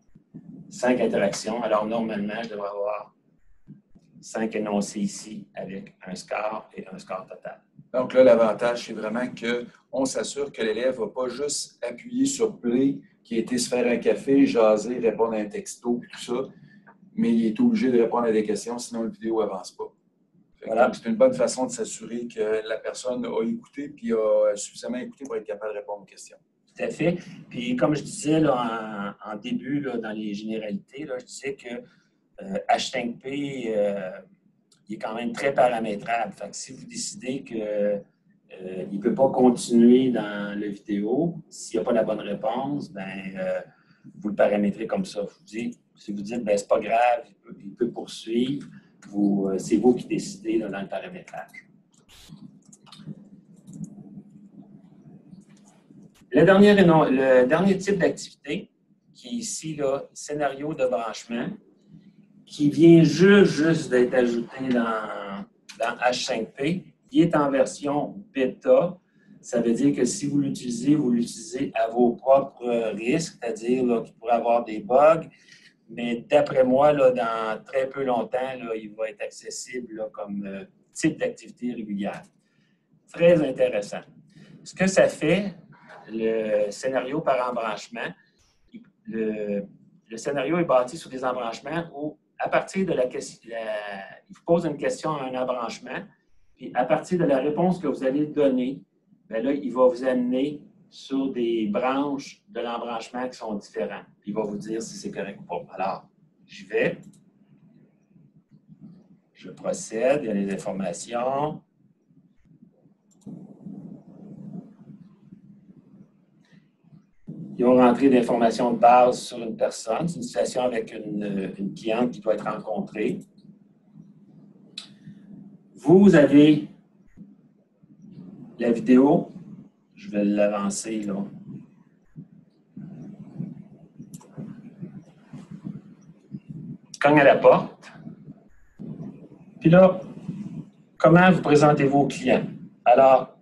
B: 5 interactions, alors normalement, je devrais avoir 5 énoncés ici avec un score et un score total.
A: Donc là, l'avantage, c'est vraiment qu'on s'assure que l'élève ne va pas juste appuyer sur play, qui a été se faire un café, jaser, répondre à un texto, tout ça, mais il est obligé de répondre à des questions, sinon la vidéo n'avance pas. Voilà. C'est une bonne façon de s'assurer que la personne a écouté puis a suffisamment écouté pour être capable de répondre aux questions.
B: Tout à fait. Puis comme je disais là, en début, là, dans les généralités, là, je disais que H5P il est quand même très paramétrable. Fait que si vous décidez qu'il ne peut pas continuer dans la vidéo, s'il n'y a pas la bonne réponse, ben, vous le paramétrez comme ça. Je vous dis, Si vous dites, ben c'est pas grave, il peut poursuivre, c'est vous qui décidez là, dans le paramétrage. Le dernier type d'activité, qui est ici, là, scénario de branchement, qui vient juste d'être ajouté dans H5P, il est en version bêta. Ça veut dire que si vous l'utilisez à vos propres risques, c'est-à-dire qu'il pourrait avoir des bugs, mais d'après moi, là, dans très peu longtemps, là, il va être accessible là, comme type d'activité régulière. Très intéressant. Ce que ça fait, le scénario par embranchement, le scénario est bâti sur des embranchements où, à partir de il vous pose une question à un embranchement, puis à partir de la réponse que vous allez donner, bien là, il va vous amener sur des branches de l'embranchement qui sont différentes. Il va vous dire si c'est correct ou pas. Alors, j'y vais. Je procède, il y a les informations. Ils ont rentré d'informations de base sur une personne. C'est une situation avec une cliente qui doit être rencontrée. Vous avez la vidéo. Je vais l'avancer là. Cogne à la porte. Puis là, comment vous présentez-vous au client? Alors,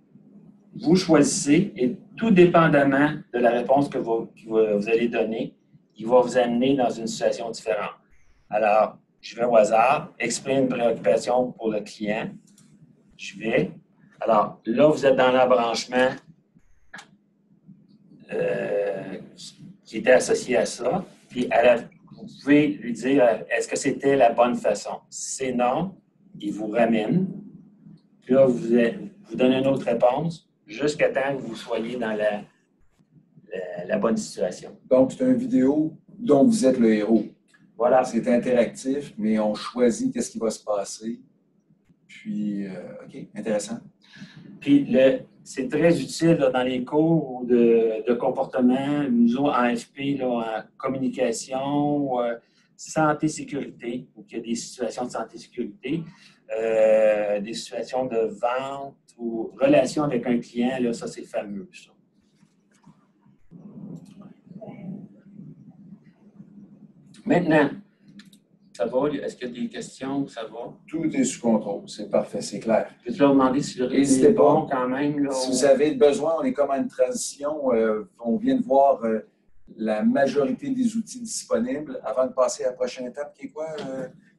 B: vous choisissez et tout dépendamment de la réponse que vous allez donner, il va vous amener dans une situation différente. Alors, je vais au hasard, exprimer une préoccupation pour le client. Je vais. Alors, là, vous êtes dans l'embranchement qui était associé à ça. Puis, vous pouvez lui dire, est-ce que c'était la bonne façon? Si c'est non, il vous ramène. Puis là, vous donnez une autre réponse jusqu'à temps que vous soyez dans la bonne situation.
A: Donc, c'est une vidéo dont vous êtes le héros.
B: Voilà.
A: C'est interactif, mais on choisit qu'est-ce qui va se passer. Puis, OK, intéressant.
B: Puis, c'est très utile là, dans les cours de comportement, nous autres, en FP, là, en communication, santé-sécurité, où il y a des situations de santé-sécurité, des situations de vente ou relation avec un client, là, ça, c'est fameux, ça. Maintenant, ça va? Est-ce qu'il y a des questions? Ça va?
A: Tout est sous contrôle. C'est parfait, c'est clair.
B: Je vais te leur demander si le rythme est bon quand même. Là,
A: si vous avez besoin, on est comme à une transition. On vient de voir la majorité des outils disponibles. Avant de passer à la prochaine étape, qui est quoi?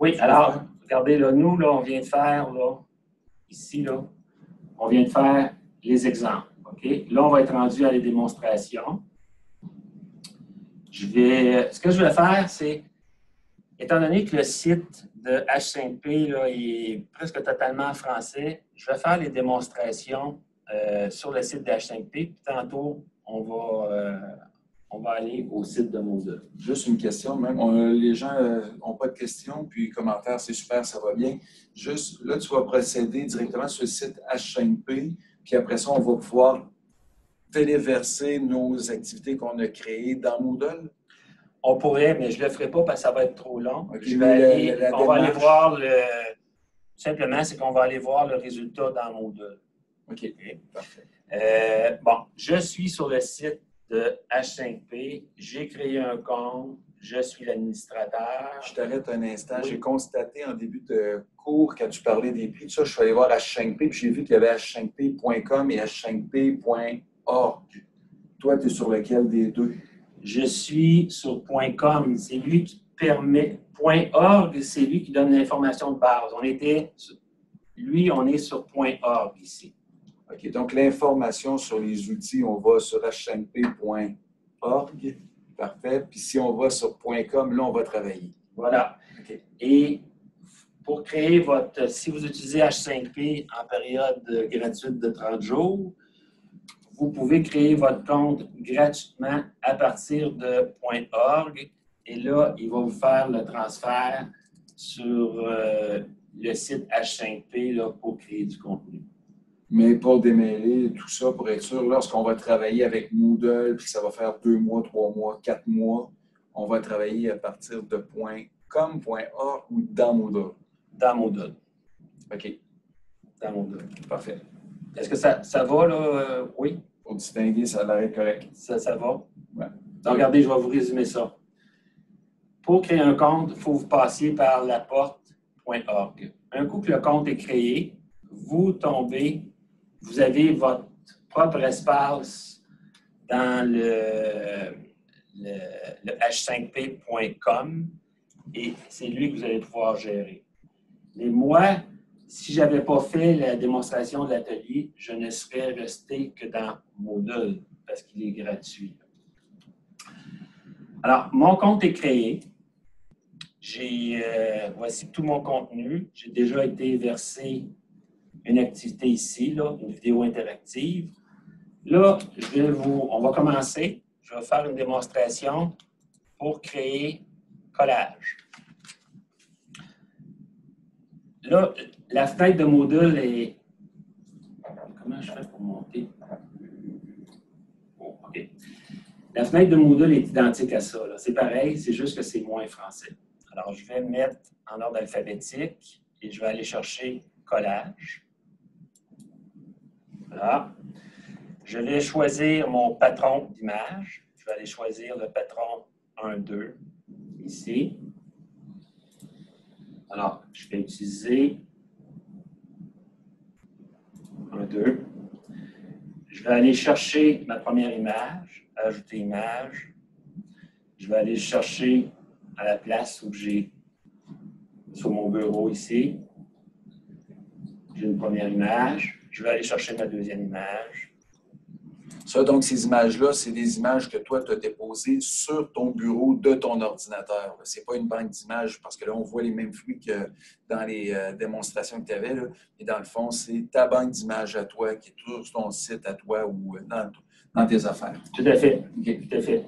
B: Oui, alors, regardez, là, nous, là, on vient de faire, là, ici, là, on vient de faire les exemples. OK? Là, on va être rendu à les démonstrations. Ce que je vais faire, c'est, étant donné que le site de H5P là, est presque totalement en français, je vais faire les démonstrations sur le site de H5P. Puis tantôt, on va aller au site de Moodle.
A: Juste une question, même. Les gens n'ont pas de questions, puis commentaires, c'est super, ça va bien. Juste, là, tu vas procéder directement sur le site H5P, puis après ça, on va pouvoir téléverser nos activités qu'on a créées dans Moodle.
B: On pourrait, mais je ne le ferai pas parce que ça va être trop long.
A: Okay,
B: on va aller voir simplement, c'est qu'on va aller voir le résultat dans Moodle.
A: OK, parfait.
B: Bon, je suis sur le site de H5P, j'ai créé un compte, je suis l'administrateur.
A: Je t'arrête un instant.
B: Oui.
A: J'ai constaté en début de cours, quand tu parlais des prix, tout ça, je suis allé voir H5P, puis j'ai vu qu'il y avait h5p.com et h5p.org. Toi, tu es sur lequel des deux?
B: Je suis sur .com. C'est lui qui permet. .org, c'est lui qui donne l'information de base. On est sur .org ici.
A: OK. Donc, l'information sur les outils, on va sur h5p.org. Parfait. Puis si on va sur .com, là, on va travailler.
B: Voilà. Okay. Et pour créer si vous utilisez H5P en période gratuite de 30 jours, vous pouvez créer votre compte gratuitement à partir de .org. Et là, il va vous faire le transfert sur le site H5P là, pour créer du contenu.
A: Mais pour démêler tout ça, pour être sûr, lorsqu'on va travailler avec Moodle, puis ça va faire 2 mois, 3 mois, 4 mois, on va travailler à partir de .com, .org ou dans Moodle?
B: Dans Moodle.
A: OK.
B: Dans Moodle.
A: Parfait.
B: Est-ce que ça va, là? Oui?
A: Pour distinguer, ça a l'air correct.
B: Ça va?
A: Ouais.
B: Donc, regardez, je vais vous résumer ça. Pour créer un compte, il faut vous passer par la porte .org. Un coup que le compte est créé, vous avez votre propre espace dans le h5p.com et c'est lui que vous allez pouvoir gérer. Mais moi, si je n'avais pas fait la démonstration de l'atelier, je ne serais resté que dans Moodle parce qu'il est gratuit. Alors, mon compte est créé. Voici tout mon contenu. J'ai déjà été versé une activité ici, là, une vidéo interactive. Là, on va commencer. Je vais faire une démonstration pour créer collage. Là, la fenêtre de Moodle est... Comment je fais pour monter? Oh, OK. La fenêtre de Moodle est identique à ça. C'est pareil, c'est juste que c'est moins français. Alors, je vais mettre en ordre alphabétique et je vais aller chercher collage. Voilà. Je vais choisir mon patron d'image. Je vais aller choisir le patron 1, 2, ici. Alors, je vais utiliser 1, 2. Je vais aller chercher ma première image, ajouter image. Je vais aller chercher à la place où j'ai sur mon bureau ici. J'ai une première image. Je vais aller chercher ma deuxième image.
A: Ça, donc, ces images-là, c'est des images que toi, tu as déposées sur ton bureau de ton ordinateur. Ce n'est pas une banque d'images, parce que là, on voit les mêmes fruits que dans les démonstrations que tu avais. Là. Mais dans le fond, c'est ta banque d'images à toi qui est sur ton site à toi ou dans tes affaires.
B: Tout à fait.
A: Okay.
B: Tout à fait.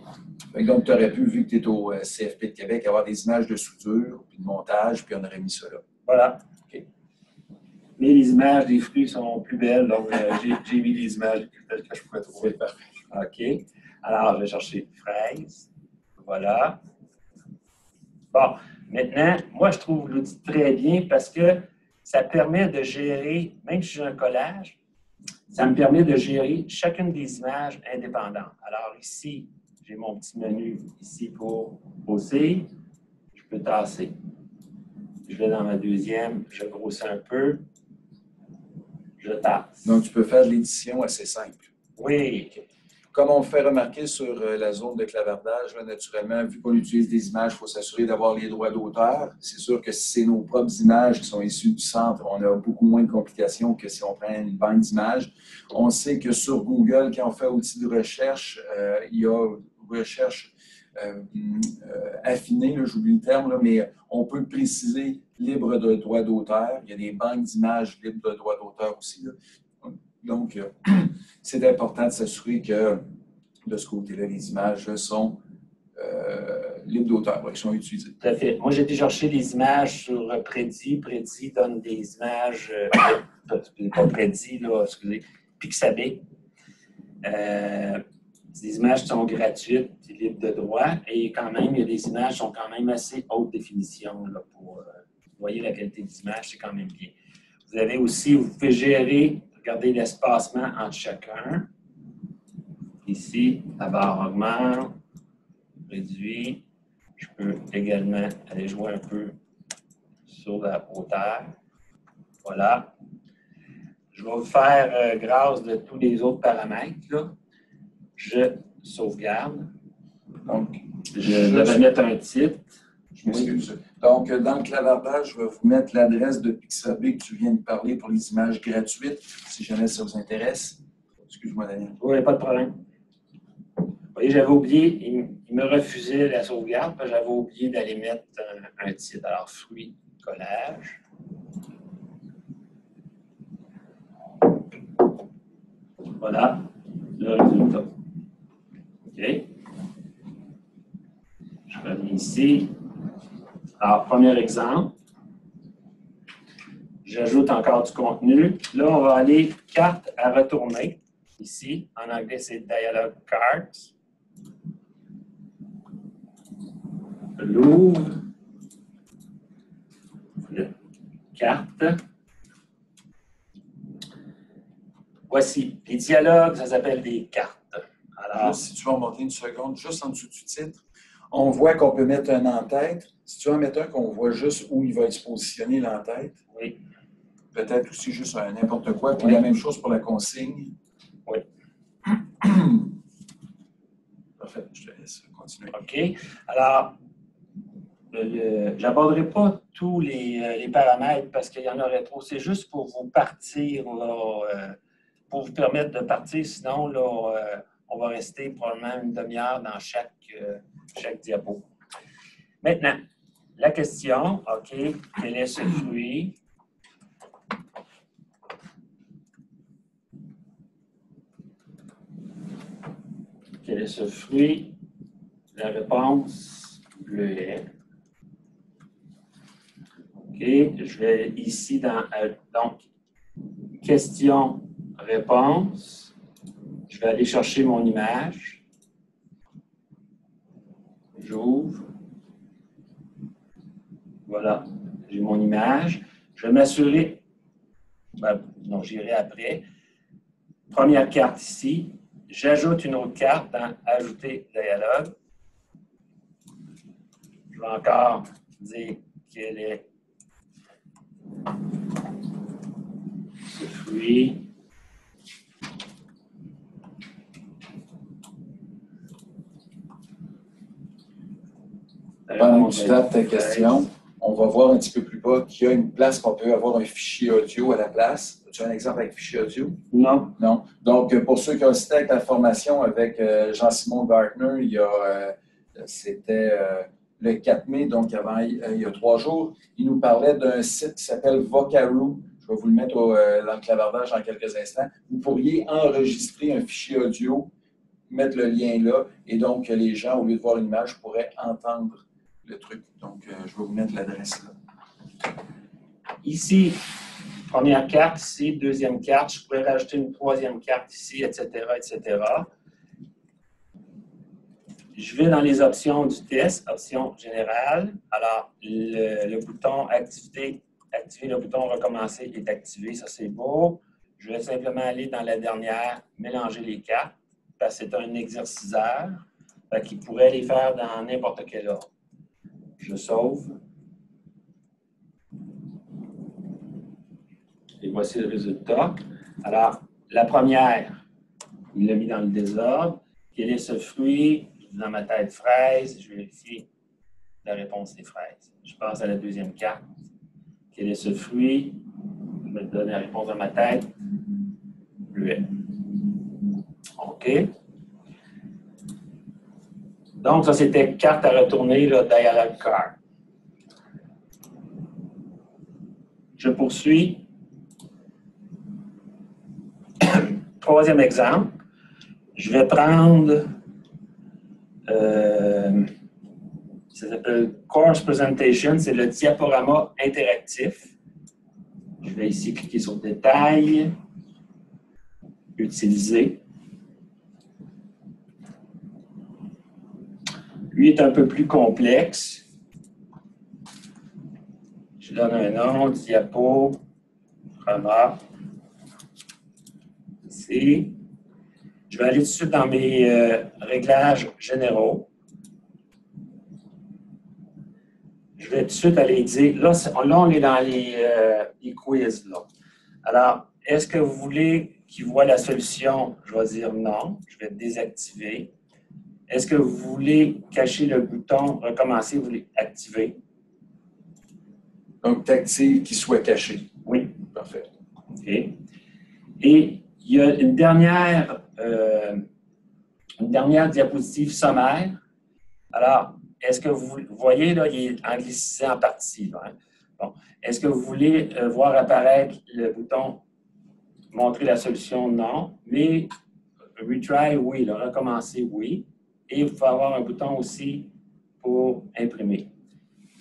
A: Donc, tu aurais pu, vu que tu es au CFP de Québec, avoir des images de soudure, puis de montage, puis on aurait mis ça là.
B: Voilà. Okay. Mais les images des fruits sont plus belles, donc j'ai mis les images les plus belles que je pouvais trouver.
A: C'est parfait.
B: OK. Alors, je vais chercher fraise. Voilà. Bon, maintenant, moi, je trouve l'outil très bien parce que ça permet de gérer, même si j'ai un collage, ça me permet de gérer chacune des images indépendantes. Alors ici, j'ai mon petit menu ici pour poser. Je peux tasser. Je vais dans ma deuxième, je grossis un peu. Je tasse.
A: Donc, tu peux faire de l'édition assez simple.
B: Oui.
A: Comme on le fait remarquer sur la zone de clavardage, là, naturellement, vu qu'on utilise des images, il faut s'assurer d'avoir les droits d'auteur. C'est sûr que si c'est nos propres images qui sont issues du centre, on a beaucoup moins de complications que si on prend une banque d'images. On sait que sur Google, quand on fait outil de recherche, il y a recherche affinée, j'oublie le terme, là, mais on peut préciser libre de droits d'auteur. Il y a des banques d'images libres de droits d'auteur aussi. Là. Donc, c'est important de s'assurer que de ce côté-là, les images sont libres d'auteur, qui sont utilisées.
B: Tout à fait. Moi, j'ai été chercher des images sur Prezi. Prezi donne des images, pas Prezi, là, excusez, Pixabay. C'est des images qui sont gratuites, libres de droit, et quand même, il y a des images qui sont quand même assez haute définition. Là, pour, vous voyez, la qualité des images, c'est quand même bien. Vous avez aussi, vous pouvez gérer, regardez l'espacement entre chacun. Ici, la barre augmente, réduit. Je peux également aller jouer un peu sur la hauteur. Voilà. Je vais vous faire grâce de tous les autres paramètres. Là. Je sauvegarde.
A: Donc,
B: je vais mettre un titre.
A: Je m'excuse. Donc, dans le clavardage, je vais vous mettre l'adresse de Pixabay que tu viens de parler pour les images gratuites, si jamais ça vous intéresse. Excuse-moi, Daniel.
B: Oui, pas de problème. Vous voyez, j'avais oublié, il me refusait la sauvegarde, parce que j'avais oublié d'aller mettre un titre. Alors, fruits, collage. Voilà le résultat. OK. Je reviens ici. Alors, premier exemple. J'ajoute encore du contenu. Là, on va aller carte à retourner. Ici, en anglais, c'est Dialog Cards. l'ouvre. Carte. Voici. Les dialogues, ça s'appelle des cartes. Alors,
A: si tu vas monter une seconde, juste en dessous du titre, on voit qu'on peut mettre un en-tête. Si tu veux en mettre un qu'on voit juste où il va être positionné l'en-tête.
B: Oui.
A: Peut-être aussi juste un n'importe quoi. Puis
B: Oui.
A: la même chose pour la consigne.
B: Oui.
A: Parfait, je te laisse continuer.
B: OK. Alors, je n'aborderai pas tous les paramètres parce qu'il y en aurait trop. C'est juste pour vous partir, là, pour vous permettre de partir. Sinon, là, on va rester probablement une demi-heure dans chaque diapo. Maintenant, la question, OK, quel est ce fruit? Quel est ce fruit? La réponse, bleuet. OK, je vais ici dans, donc, question, réponse. Je vais aller chercher mon image. J'ouvre. Voilà, j'ai mon image. Je vais m'assurer, non, j'irai après. Première carte ici. J'ajoute une autre carte dans Ajouter dialogue. Je vais encore dire quel est ce fruit.
A: Pendant que tu tapes ta question, on va voir un petit peu plus bas qu'il y a une place qu'on peut avoir un fichier audio à la place. Tu as un exemple avec fichier audio?
B: Non.
A: Non. Donc, pour ceux qui ont assisté avec la formation avec Jean-Simon Gartner, c'était le 4 mai, donc il y a 3 jours, il nous parlait d'un site qui s'appelle Vocaroo. Je vais vous le mettre dans le clavardage dans quelques instants. Vous pourriez enregistrer un fichier audio, mettre le lien là, et donc les gens, au lieu de voir une image, pourraient entendre le truc. Donc, je vais vous mettre l'adresse là.
B: Ici, première carte ici, deuxième carte. Je pourrais rajouter une troisième carte ici, etc., etc. Je vais dans les options du test, option générale. Alors, le bouton activer le bouton recommencer est activé, ça c'est beau. Je vais simplement aller dans la dernière, mélanger les cartes, parce que c'est un exerciceur qui pourrait les faire dans n'importe quel ordre. Je sauve. Et voici le résultat. Alors, la première, il l'a mis dans le désordre. Quel est ce fruit? Dans ma tête, fraise. Je vérifie. La réponse est fraise. Je passe à la deuxième carte. Quel est ce fruit? Je me donne la réponse dans ma tête. Bleuet. OK. Donc, ça, c'était carte à retourner, là, dialogue card. Je poursuis. Troisième exemple. Je vais prendre, ça s'appelle Course Presentation, c'est le diaporama interactif. Je vais ici cliquer sur Détail, Utiliser. Lui est un peu plus complexe. Je donne un nom, diapo, Rama. Ici. Je vais aller tout de suite dans mes réglages généraux. Je vais tout de suite aller dire, là on est dans les quiz. Là. Alors, est-ce que vous voulez qu'il voit la solution? Je vais dire non. Je vais désactiver. Est-ce que vous voulez cacher le bouton recommencer? Vous voulez activer?
A: Donc, tu actives qu'il soit caché.
B: Oui.
A: Parfait.
B: OK. Et il y a une dernière diapositive sommaire. Alors, est-ce que vous voyez, là, il est anglicisé en partie. Là, hein? Bon. Est-ce que vous voulez voir apparaître le bouton montrer la solution? Non. Mais retry, oui. Le recommencer, oui. Et vous pouvez avoir un bouton aussi pour imprimer.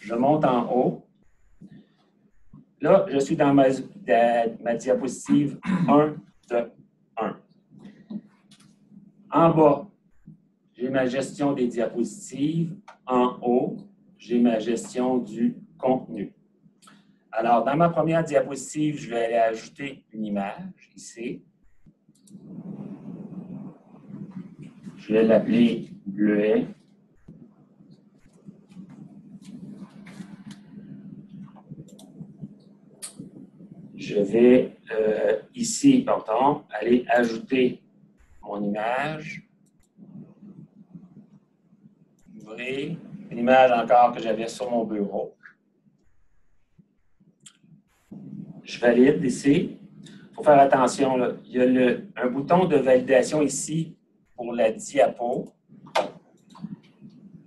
B: Je monte en haut. Là, je suis dans ma diapositive 1 de 1. En bas, j'ai ma gestion des diapositives. En haut, j'ai ma gestion du contenu. Alors, dans ma première diapositive, je vais aller ajouter une image ici. Je vais l'appeler bleuet. Je vais ici, pardon, aller ajouter mon image. Ouvrir. Une image encore que j'avais sur mon bureau. Je valide ici. Il faut faire attention, là. Il y a un bouton de validation ici pour la diapo.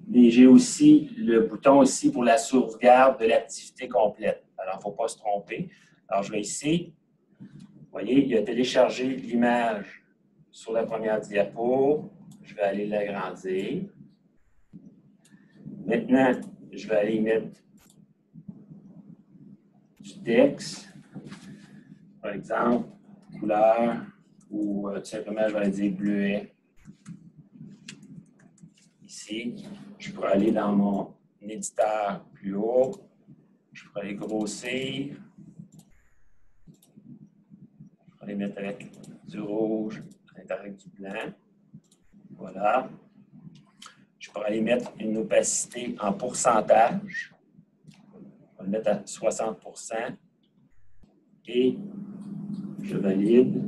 B: Mais j'ai aussi le bouton ici pour la sauvegarde de l'activité complète. Alors, il ne faut pas se tromper. Alors, je vais ici. Vous voyez, il a téléchargé l'image sur la première diapo. Je vais aller l'agrandir. Maintenant, je vais aller mettre du texte. Par exemple, couleur, ou tout simplement, je vais aller dire bleuet. Ici, je pourrais aller dans mon éditeur plus haut. Je pourrais aller grossir. Je pourrais les mettre avec du rouge, avec du blanc. Voilà. Je pourrais aller mettre une opacité en pourcentage. On va le mettre à 60%. Et je valide.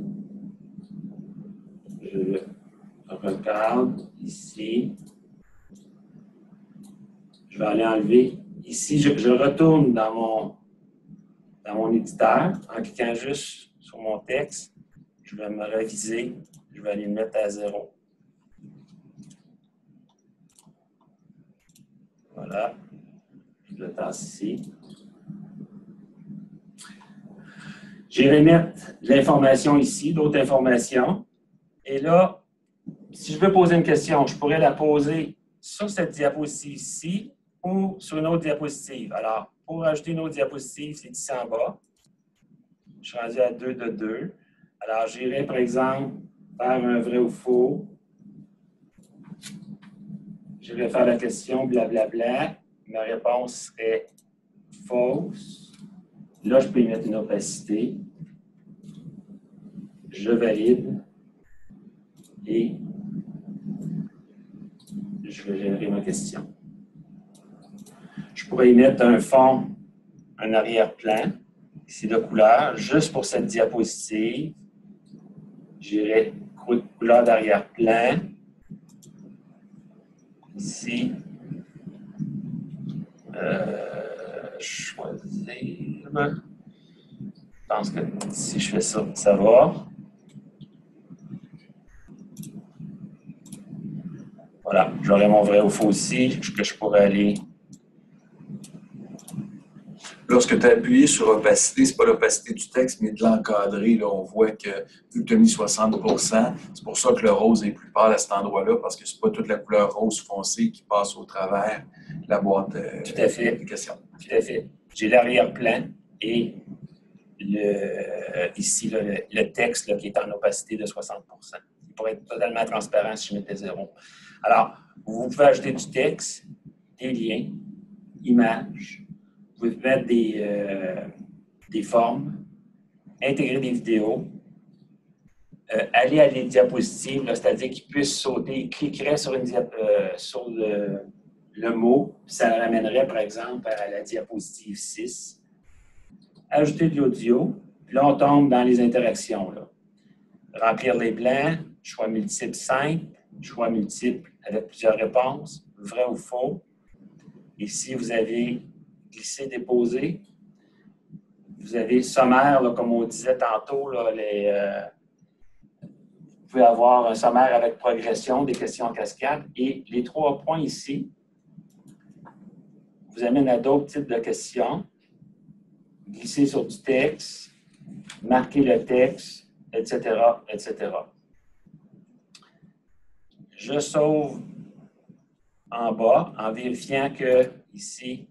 B: Je regarde ici. Je vais aller enlever. Ici, je retourne dans mon éditeur en cliquant juste sur mon texte. Je vais me réviser. Je vais aller le mettre à 0. Voilà. Je le tasse ici. J'irai mettre l'information ici, d'autres informations. Et là, si je veux poser une question, je pourrais la poser sur cette diapositive ici ou sur une autre diapositive. Alors, pour ajouter une autre diapositive, c'est ici en bas. Je suis rendu à 2 de 2. Alors, j'irai, par exemple, faire un vrai ou faux. Je vais faire la question blablabla. Ma réponse serait fausse. Là, je peux y mettre une opacité. Je valide. Et je vais générer ma question. Je pourrais y mettre un fond, un arrière-plan, ici de couleur, juste pour cette diapositive. J'irai couleur d'arrière-plan. Ici. Choisir. Je pense que si je fais ça, ça va. Voilà, j'aurai mon vrai ou faux aussi, que je pourrais aller.
A: Lorsque tu as appuyé sur opacité, ce n'est pas l'opacité du texte, mais de l'encadré. Là, on voit que, vu que tu as mis 60%, c'est pour ça que le rose est plus pâle à cet endroit-là, parce que ce n'est pas toute la couleur rose foncée qui passe au travers de la boîte
B: de questions. Tout à fait. J'ai l'arrière-plan et ici le texte là, qui est en opacité de 60%. Il pourrait être totalement transparent si je mettais 0. Alors, vous pouvez ajouter du texte, des liens, images. Vous pouvez mettre des formes, intégrer des vidéos, aller à des diapositives, c'est-à-dire qu'ils puissent sauter, ils cliqueraient sur, sur le mot, puis ça le ramènerait, par exemple, à la diapositive 6. Ajouter de l'audio, puis là, on tombe dans les interactions. Là. Remplir les blancs, choix multiple simple, choix multiple avec plusieurs réponses, vrai ou faux. Ici, vous avez glisser, déposer. Vous avez sommaire, là, comme on disait tantôt, là, vous pouvez avoir un sommaire avec progression, des questions en cascade. Et les 3 points ici vous amènent à d'autres types de questions. Glisser sur du texte, marquer le texte, etc., etc. Je sauve en bas en vérifiant que ici,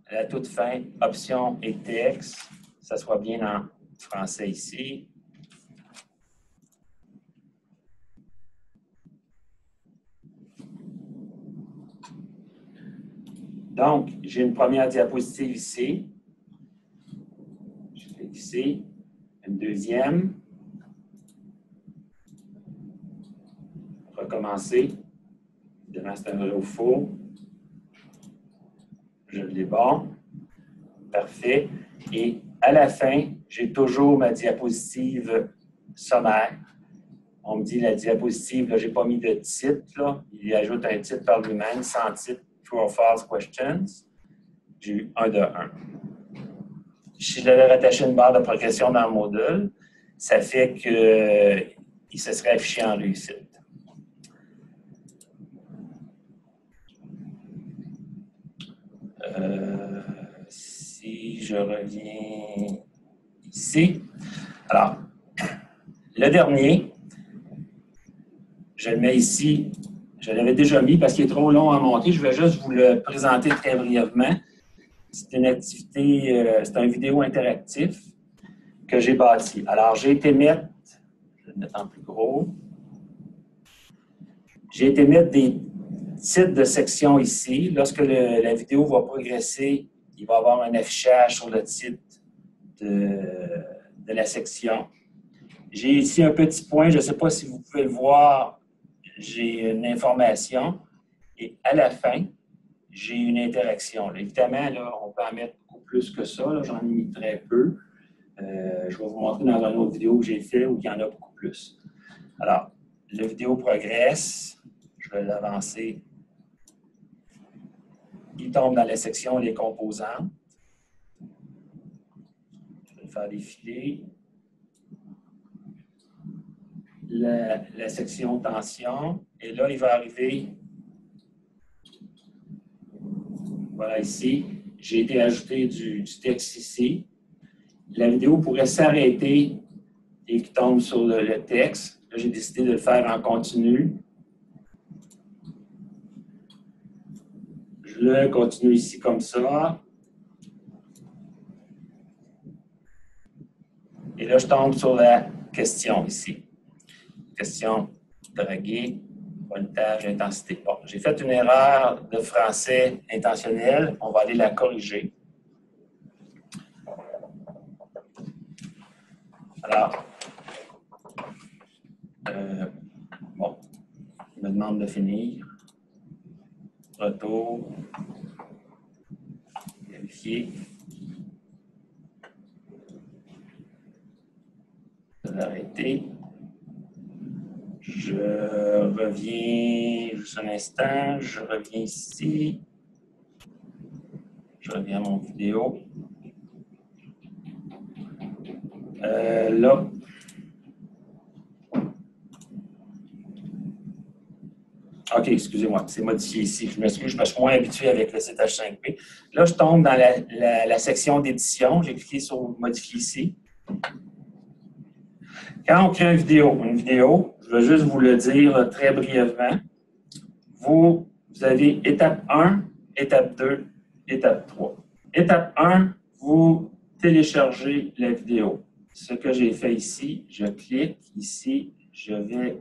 B: à la toute fin, option et texte, ça soit bien en français ici. Donc, j'ai une première diapositive ici. Je clique ici. Une deuxième. Recommencer. Évidemment, c'est un vrai ou faux. Je l'ai bon. Parfait. Et à la fin, j'ai toujours ma diapositive sommaire. On me dit la diapositive, je n'ai pas mis de titre. Là. Il ajoute un titre par lui-même, sans titre, True or False Questions. J'ai eu 1 de 1. Si je l'avais rattaché une barre de progression dans le module, ça fait qu'il se serait affiché en réussite. Si je reviens ici, alors, le dernier, je le mets ici, je l'avais déjà mis parce qu'il est trop long à monter, je vais juste vous le présenter très brièvement. C'est une activité, c'est un vidéo interactif que j'ai bâti. Alors, j'ai été mettre, je vais le mettre en plus gros, j'ai été mettre des titres de section ici. Lorsque la vidéo va progresser, il va y avoir un affichage sur le titre de la section. J'ai ici un petit point, je ne sais pas si vous pouvez le voir, j'ai une information et à la fin, j'ai une interaction. Là, évidemment, là, on peut en mettre beaucoup plus que ça, j'en ai mis très peu. Je vais vous montrer dans une autre vidéo que j'ai fait où il y en a beaucoup plus. Alors, la vidéo progresse, je vais l'avancer. Il tombe dans la section les composantes. Je vais le faire défiler. La section tension. Et là, il va arriver, voilà ici, j'ai été ajouté du texte ici. La vidéo pourrait s'arrêter et qui tombe sur le texte. Là, j'ai décidé de le faire en continu. Je le continue ici comme ça. Et là, je tombe sur la question ici. Question draguée, voltage, intensité. Bon, j'ai fait une erreur de français intentionnelle. On va aller la corriger. Alors, bon, il me demande de finir. Retour. Vérifier. Je vais arrêter. Je reviens juste un instant. Je reviens ici. Je reviens à mon vidéo. Là. OK, excusez-moi, c'est modifié ici. Je m'excuse, je suis moins habitué avec le site H5P. Là, je tombe dans la section d'édition. J'ai cliqué sur modifier ici. Quand on crée une vidéo, je vais juste vous le dire très brièvement. Vous avez étape 1, étape 2, étape 3. Étape 1, vous téléchargez la vidéo. Ce que j'ai fait ici, je clique ici, je vais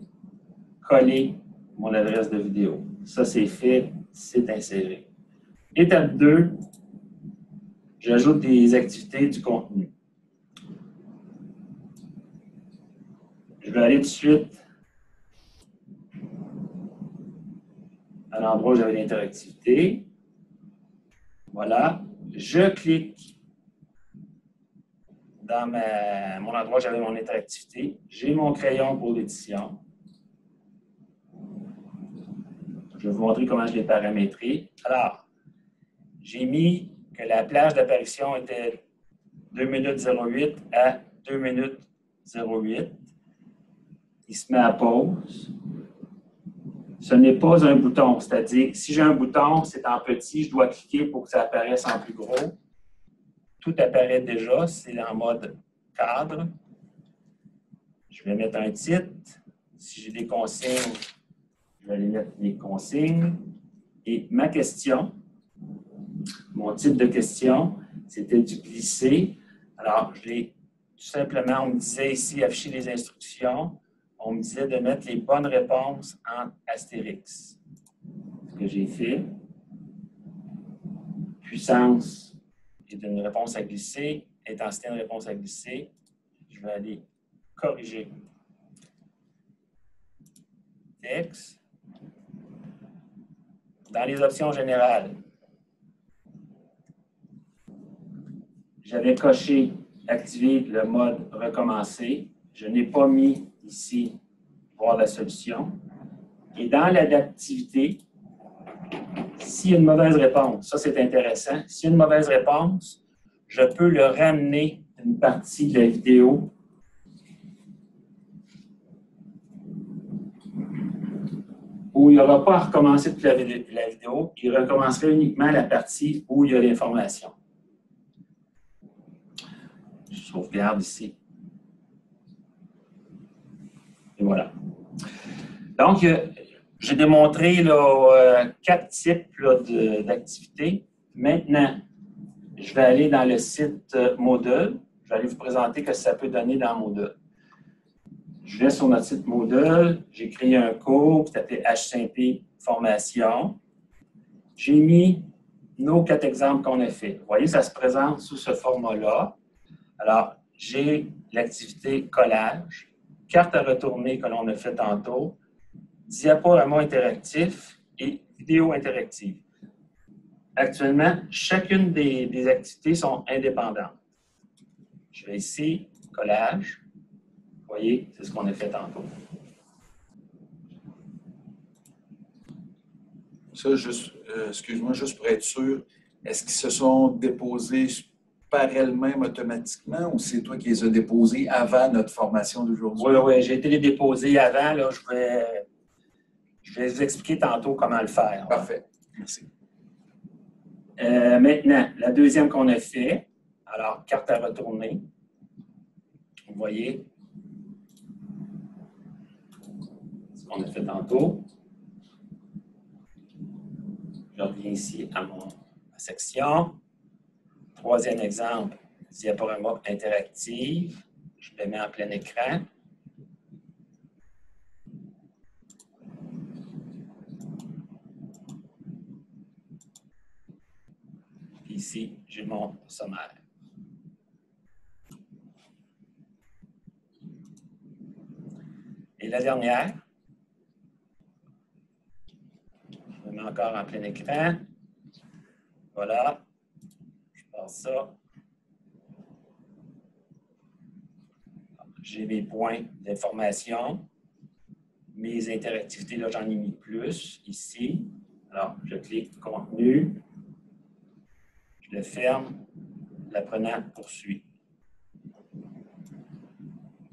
B: coller mon adresse de vidéo. Ça, c'est fait, c'est inséré. Étape 2, j'ajoute des activités du contenu. Je vais aller tout de suite à l'endroit où j'avais l'interactivité. Voilà. Je clique dans mon endroit où j'avais mon interactivité. J'ai mon crayon pour l'édition. Je vais vous montrer comment je l'ai paramétré. Alors, j'ai mis que la plage d'apparition était 2 minutes 08 à 2 minutes 08. Il se met à pause. Ce n'est pas un bouton, c'est-à-dire, si j'ai un bouton, c'est en petit, je dois cliquer pour que ça apparaisse en plus gros. Tout apparaît déjà, c'est en mode cadre. Je vais mettre un titre. Si j'ai des consignes, je vais aller mettre les consignes. Et ma question, mon type de question, c'était du glisser. Alors, je l'ai tout simplement, on me disait ici, afficher les instructions. On me disait de mettre les bonnes réponses en astérix. Ce que j'ai fait. puissance est une réponse à glisser, intensité d'une réponse à glisser. Je vais aller corriger texte. Dans les options générales, j'avais coché activer le mode recommencer. Je n'ai pas mis ici voir la solution. Et dans l'adaptivité, s'il y a une mauvaise réponse, ça c'est intéressant, s'il y a une mauvaise réponse, je peux le ramener une partie de la vidéo où il n'y aura pas à recommencer toute la vidéo, il recommencerait uniquement la partie où il y a l'information. Je sauvegarde ici. Et voilà. Donc, j'ai démontré là, 4 types d'activités. Maintenant, je vais aller dans le site Moodle. Je vais aller vous présenter ce que ça peut donner dans Moodle. Je vais sur notre site Moodle, j'ai créé un cours qui s'appelle H5P Formation. J'ai mis nos 4 exemples qu'on a fait. Vous voyez, ça se présente sous ce format-là. Alors, j'ai l'activité collage, carte à retourner que l'on a fait tantôt, diaporama interactif et vidéo interactive. Actuellement, chacune des activités sont indépendantes. Je vais ici, collage. Vous voyez, c'est ce qu'on a fait tantôt.
A: Ça, juste, excuse-moi, juste pour être sûr, est-ce qu'ils se sont déposés par elles-mêmes automatiquement ou c'est toi qui les as déposés avant notre formation d'aujourd'hui?
B: Oui, j'ai été les déposer avant. Là, je vais vous expliquer tantôt comment le faire.
A: Parfait. Merci.
B: Maintenant, la deuxième qu'on a fait, alors, carte à retourner. Vous voyez ce qu'on a fait tantôt. Je reviens ici à ma section. Troisième exemple, diaporama interactive. Je le mets en plein écran. Puis ici, j'ai mon sommaire. Et la dernière, je le mets encore en plein écran. Voilà. Je passe ça. J'ai mes points d'information. Mes interactivités, là, j'en ai mis plus ici. Alors, je clique contenu. Je le ferme. L'apprenant poursuit.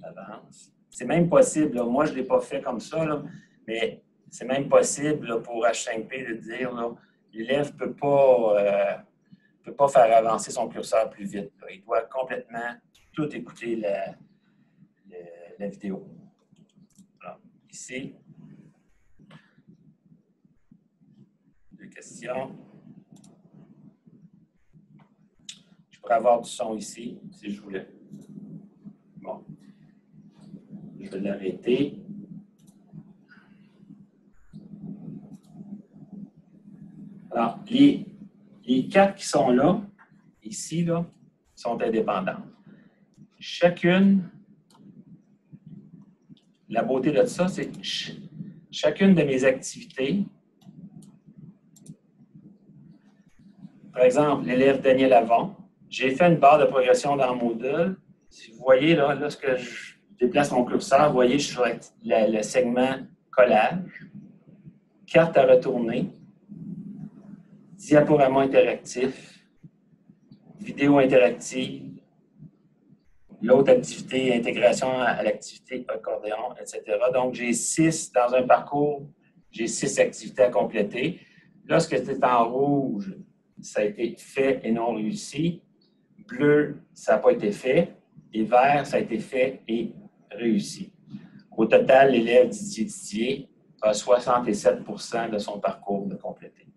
B: J'avance. C'est même possible, là, moi je ne l'ai pas fait comme ça, là, mais c'est même possible là, pour H5P de dire l'élève ne peut pas faire avancer son curseur plus vite. Là. Il doit complètement tout écouter la vidéo. Alors, ici, 2 questions. Je pourrais avoir du son ici, si je voulais. Bon. Je vais l'arrêter. Alors, les 4 qui sont là, ici, là, sont indépendantes. Chacune, la beauté de ça, c'est chacune de mes activités. Par exemple, l'élève Daniel Avon, j'ai fait une barre de progression dans Moodle. Si vous voyez, là, lorsque je déplace mon curseur, vous voyez, je suis sur le segment collage, carte à retourner, diaporama interactif, vidéo interactive, l'autre activité, intégration à l'activité accordéon, etc. Donc, j'ai 6 dans un parcours, j'ai 6 activités à compléter. Lorsque c'est en rouge, ça a été fait et non réussi. Bleu, ça n'a pas été fait. Et vert, ça a été fait et réussi. Au total, l'élève Didier a 67 % de son parcours de compléter.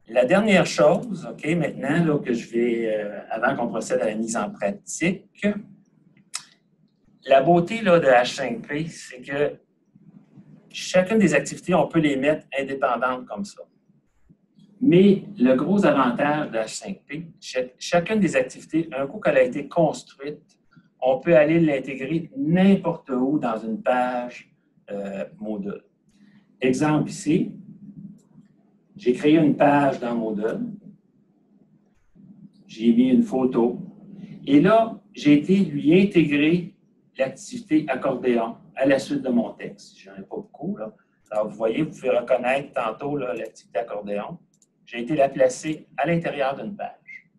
B: La dernière chose, OK, maintenant, là, que je vais, avant qu'on procède à la mise en pratique, la beauté là, de H5P, c'est que chacune des activités, on peut les mettre indépendantes comme ça. Mais le gros avantage de H5P, chacune des activités, un coup qu'elle a été construite, on peut aller l'intégrer n'importe où dans une page Moodle. Exemple ici, j'ai créé une page dans Moodle, j'ai mis une photo, et là, j'ai été lui intégrer l'activité accordéon à la suite de mon texte. Je n'en ai pas beaucoup, là. Alors, vous voyez, vous pouvez reconnaître tantôt l'activité accordéon. J'ai été la placer à l'intérieur d'une page.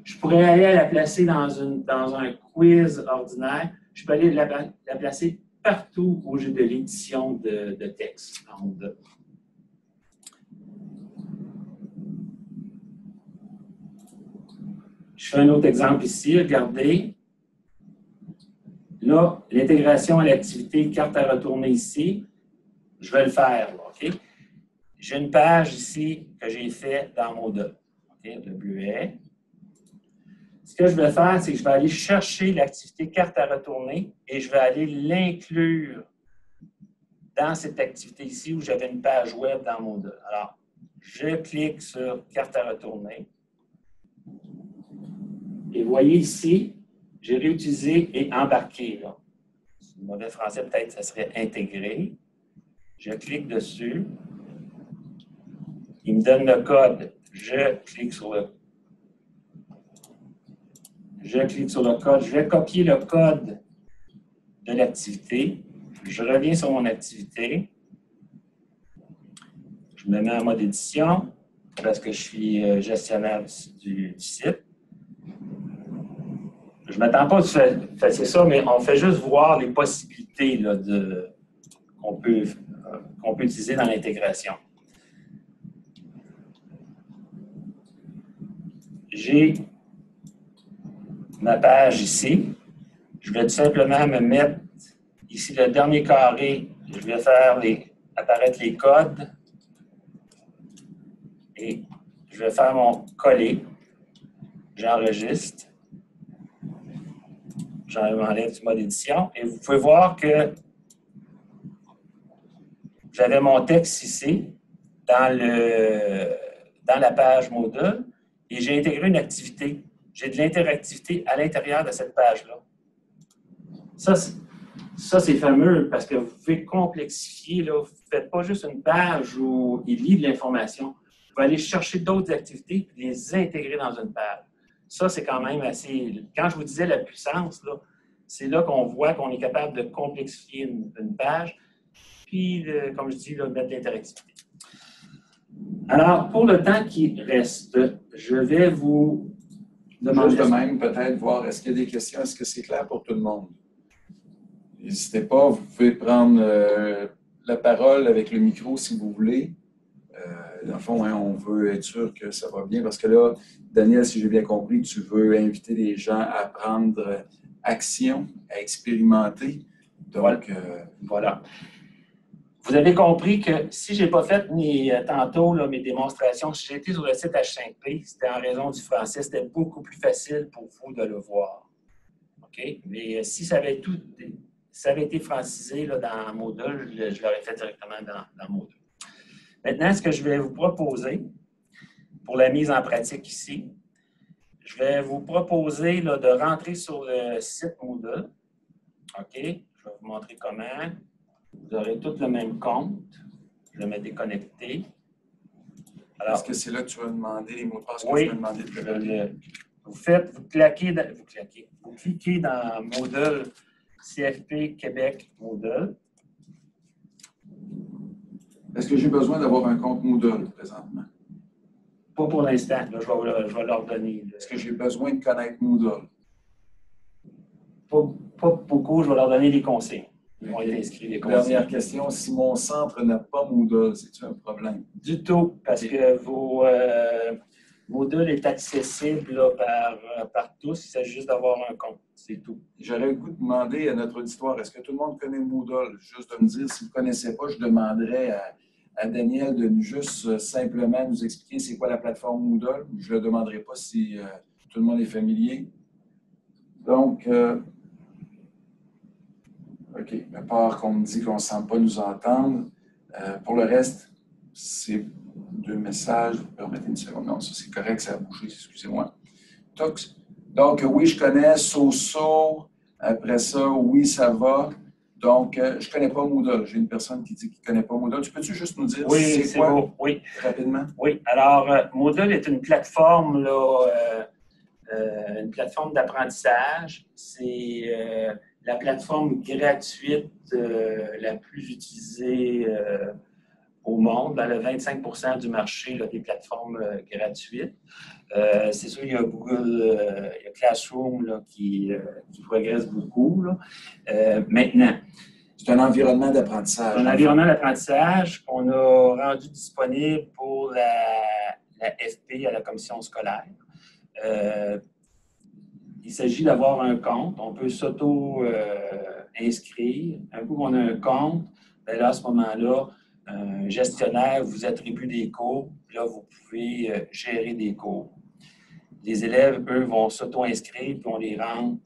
B: Je pourrais aller la placer dans un quiz ordinaire. Je peux aller la placer partout où j'ai de l'édition de texte. Je fais un autre exemple ici. Regardez. Là, l'intégration à l'activité carte à retourner ici, je vais le faire. OK? J'ai une page ici que j'ai faite dans Moodle. OK? Le bleuet. Ce que je vais faire, c'est que je vais aller chercher l'activité carte à retourner et je vais aller l'inclure dans cette activité ici où j'avais une page web dans Moodle. Alors, je clique sur carte à retourner. Et vous voyez ici, j'ai réutilisé et embarqué. Là. En mauvais français, peut-être, ça serait intégré. Je clique dessus. Il me donne le code. Je clique sur le code. Je vais copier le code de l'activité. Je reviens sur mon activité. Je me mets en mode édition parce que je suis gestionnaire du site. Je ne m'attends pas à faire ça, mais on fait juste voir les possibilités qu'on peut utiliser dans l'intégration. J'ai ma page ici. Je vais tout simplement me mettre ici le dernier carré. Je vais faire apparaître les codes. Et je vais faire mon coller. J'enregistre. J'enlève du mode édition. Et vous pouvez voir que j'avais mon texte ici dans la page Moodle et j'ai intégré une activité. J'ai de l'interactivité à l'intérieur de cette page-là. Ça, c'est fameux parce que vous pouvez complexifier. Là. Vous ne faites pas juste une page où il lit de l'information. Vous pouvez aller chercher d'autres activités et les intégrer dans une page. Ça, c'est quand même assez... Quand je vous disais la puissance, c'est là qu'on voit qu'on est capable de complexifier une page, puis, comme je dis, mettre de l'interactivité. Alors, pour le temps qui reste, je vais vous demander...
A: Juste de même, peut-être voir, est-ce qu'il y a des questions? Est-ce que c'est clair pour tout le monde? N'hésitez pas, vous pouvez prendre la parole avec le micro si vous voulez. Dans le fond, hein, on veut être sûr que ça va bien parce que là, Daniel, si j'ai bien compris, tu veux inviter les gens à prendre action, à expérimenter. Donc,
B: voilà. Vous avez compris que si je n'ai pas fait tantôt mes démonstrations, si j'étais sur le site H5P, c'était en raison du français, c'était beaucoup plus facile pour vous de le voir. OK? Mais si ça avait été francisé dans Moodle, je l'aurais fait directement dans Moodle. Maintenant, ce que je vais vous proposer pour la mise en pratique ici, je vais vous proposer de rentrer sur le site Moodle. OK? Je vais vous montrer comment. Vous aurez tous le même compte. Je vais me déconnecter.
A: Alors, est-ce que c'est là que tu vas demander les mots de passe?
B: Oui,
A: que tu vas demander
B: vous cliquez dans Moodle, CFP Québec Moodle.
A: Est-ce que j'ai besoin d'avoir un compte Moodle présentement?
B: Pas pour l'instant, je vais leur donner.
A: Est-ce que j'ai besoin de connaître Moodle?
B: Pas beaucoup, je vais leur donner des consignes. Ils vont être inscrits, les consignes.
A: Dernière question, si mon centre n'a pas Moodle, c'est-tu un problème?
B: Du tout, parce que Moodle est accessible par tous, il s'agit juste d'avoir un compte, c'est tout.
A: J'aurais le goût de demander à notre auditoire, est-ce que tout le monde connaît Moodle? Juste de me dire, si vous ne connaissez pas, je demanderais à Daniel de juste simplement nous expliquer c'est quoi la plateforme Moodle. Je ne le demanderai pas si tout le monde est familier. Donc, OK, à part qu'on me dit qu'on ne sent pas nous entendre, pour le reste, c'est deux messages. Vous permettez une seconde. Non, ça c'est correct, ça a bougé, excusez-moi. Tox. Donc, oui, je connais So-So. Après ça, oui, ça va. Donc, je ne connais pas Moodle. J'ai une personne qui dit qu'il ne connaît pas Moodle. Tu peux-tu juste nous dire c'est quoi,
B: beau. Oui,
A: rapidement?
B: Oui. Alors, Moodle est une plateforme, une plateforme d'apprentissage. C'est la plateforme gratuite la plus utilisée au monde. Dans le 25% du marché là, des plateformes gratuites. C'est sûr, il y a Google, il y a Classroom là, qui progresse beaucoup. Là. Maintenant,
A: c'est un environnement d'apprentissage.
B: Un environnement d'apprentissage qu'on a rendu disponible pour la FP à la commission scolaire. Il s'agit d'avoir un compte. On peut s'auto-inscrire. Un coup qu'on a un compte, bien là, à ce moment-là, un gestionnaire vous attribue des cours. Là, vous pouvez gérer des cours. Les élèves, eux, vont s'auto-inscrire, puis on les rentre.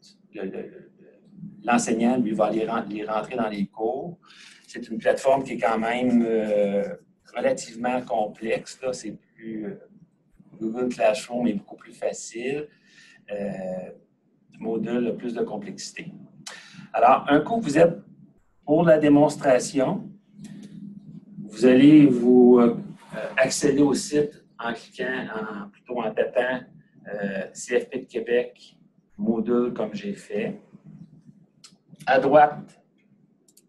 B: L'enseignant, lui, va les rentrer dans les cours. C'est une plateforme qui est quand même relativement complexe. Là. C'est plus... Google Classroom est beaucoup plus facile. Moodle a plus de complexité. Alors, un coup, vous êtes pour la démonstration, vous allez vous accéder au site en cliquant, plutôt en tapant CFP de Québec, Moodle, comme j'ai fait. À droite,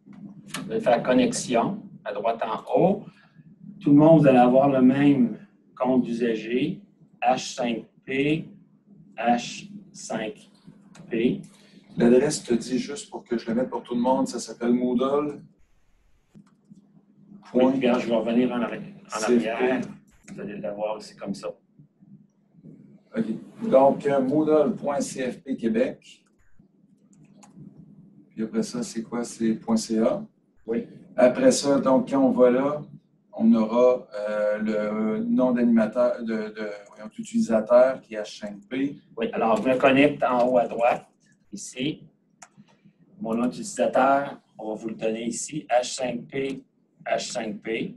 B: vous allez faire connexion, à droite en haut. Tout le monde, vous allez avoir le même compte d'usager, H5P, H5P.
A: L'adresse te dit juste pour que je le mette pour tout le monde, ça s'appelle Moodle.
B: Oui, regarde, je vais revenir en arrière. Vous allez l'avoir aussi comme ça.
A: OK. Donc, Moodle.cfp Québec. Puis après ça, c'est quoi? C'est .ca.
B: Oui.
A: Après ça, donc, quand on va là, on aura le nom d'animateur, d'utilisateur qui est H5P.
B: Oui, alors je me connecte en haut à droite, ici. Mon nom d'utilisateur, on va vous le donner ici, H5P, H5P.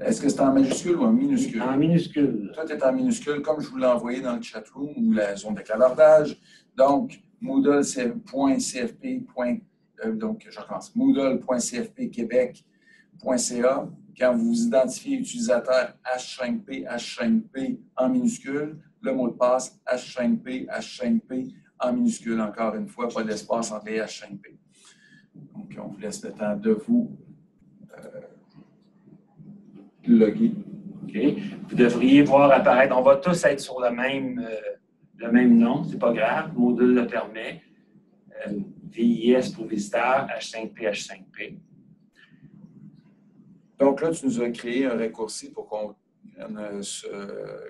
A: Est-ce que c'est en majuscule ou en minuscule?
B: En minuscule.
A: Tout est en minuscule, comme je vous l'ai envoyé dans le chatroom ou la zone de clavardage. Donc, Moodle.cfp. Donc, je recommence. Moodle.cfpquebec.ca. Quand vous identifiez utilisateur H5P, H5P en minuscule, le mot de passe H5P, H5P en minuscule. Encore une fois, pas d'espace entre les H5P. Donc, on vous laisse le temps de vous loguer.
B: OK. Vous devriez voir apparaître, on va tous être sur le même nom, c'est pas grave, Moodle le permet. VIS pour visiteur, H5P, H5P.
A: Donc là, tu nous as créé un raccourci pour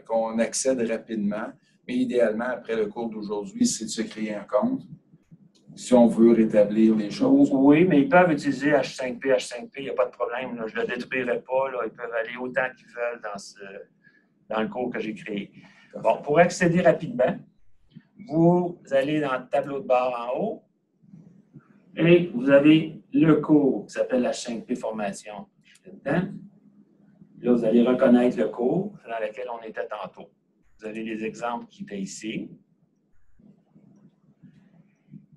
A: qu'on accède rapidement. Mais idéalement, après le cours d'aujourd'hui, c'est de se créer un compte si on veut rétablir les choses.
B: Oui, mais ils peuvent utiliser H5P, H5P, il n'y a pas de problème. Là. Je ne le détruirai pas. Là. Ils peuvent aller autant qu'ils veulent dans le cours que j'ai créé. Bon, pour accéder rapidement, vous allez dans le tableau de bord en haut et vous avez le cours qui s'appelle H5P Formation. Là, vous allez reconnaître le cours dans lequel on était tantôt. Vous avez les exemples qui étaient ici.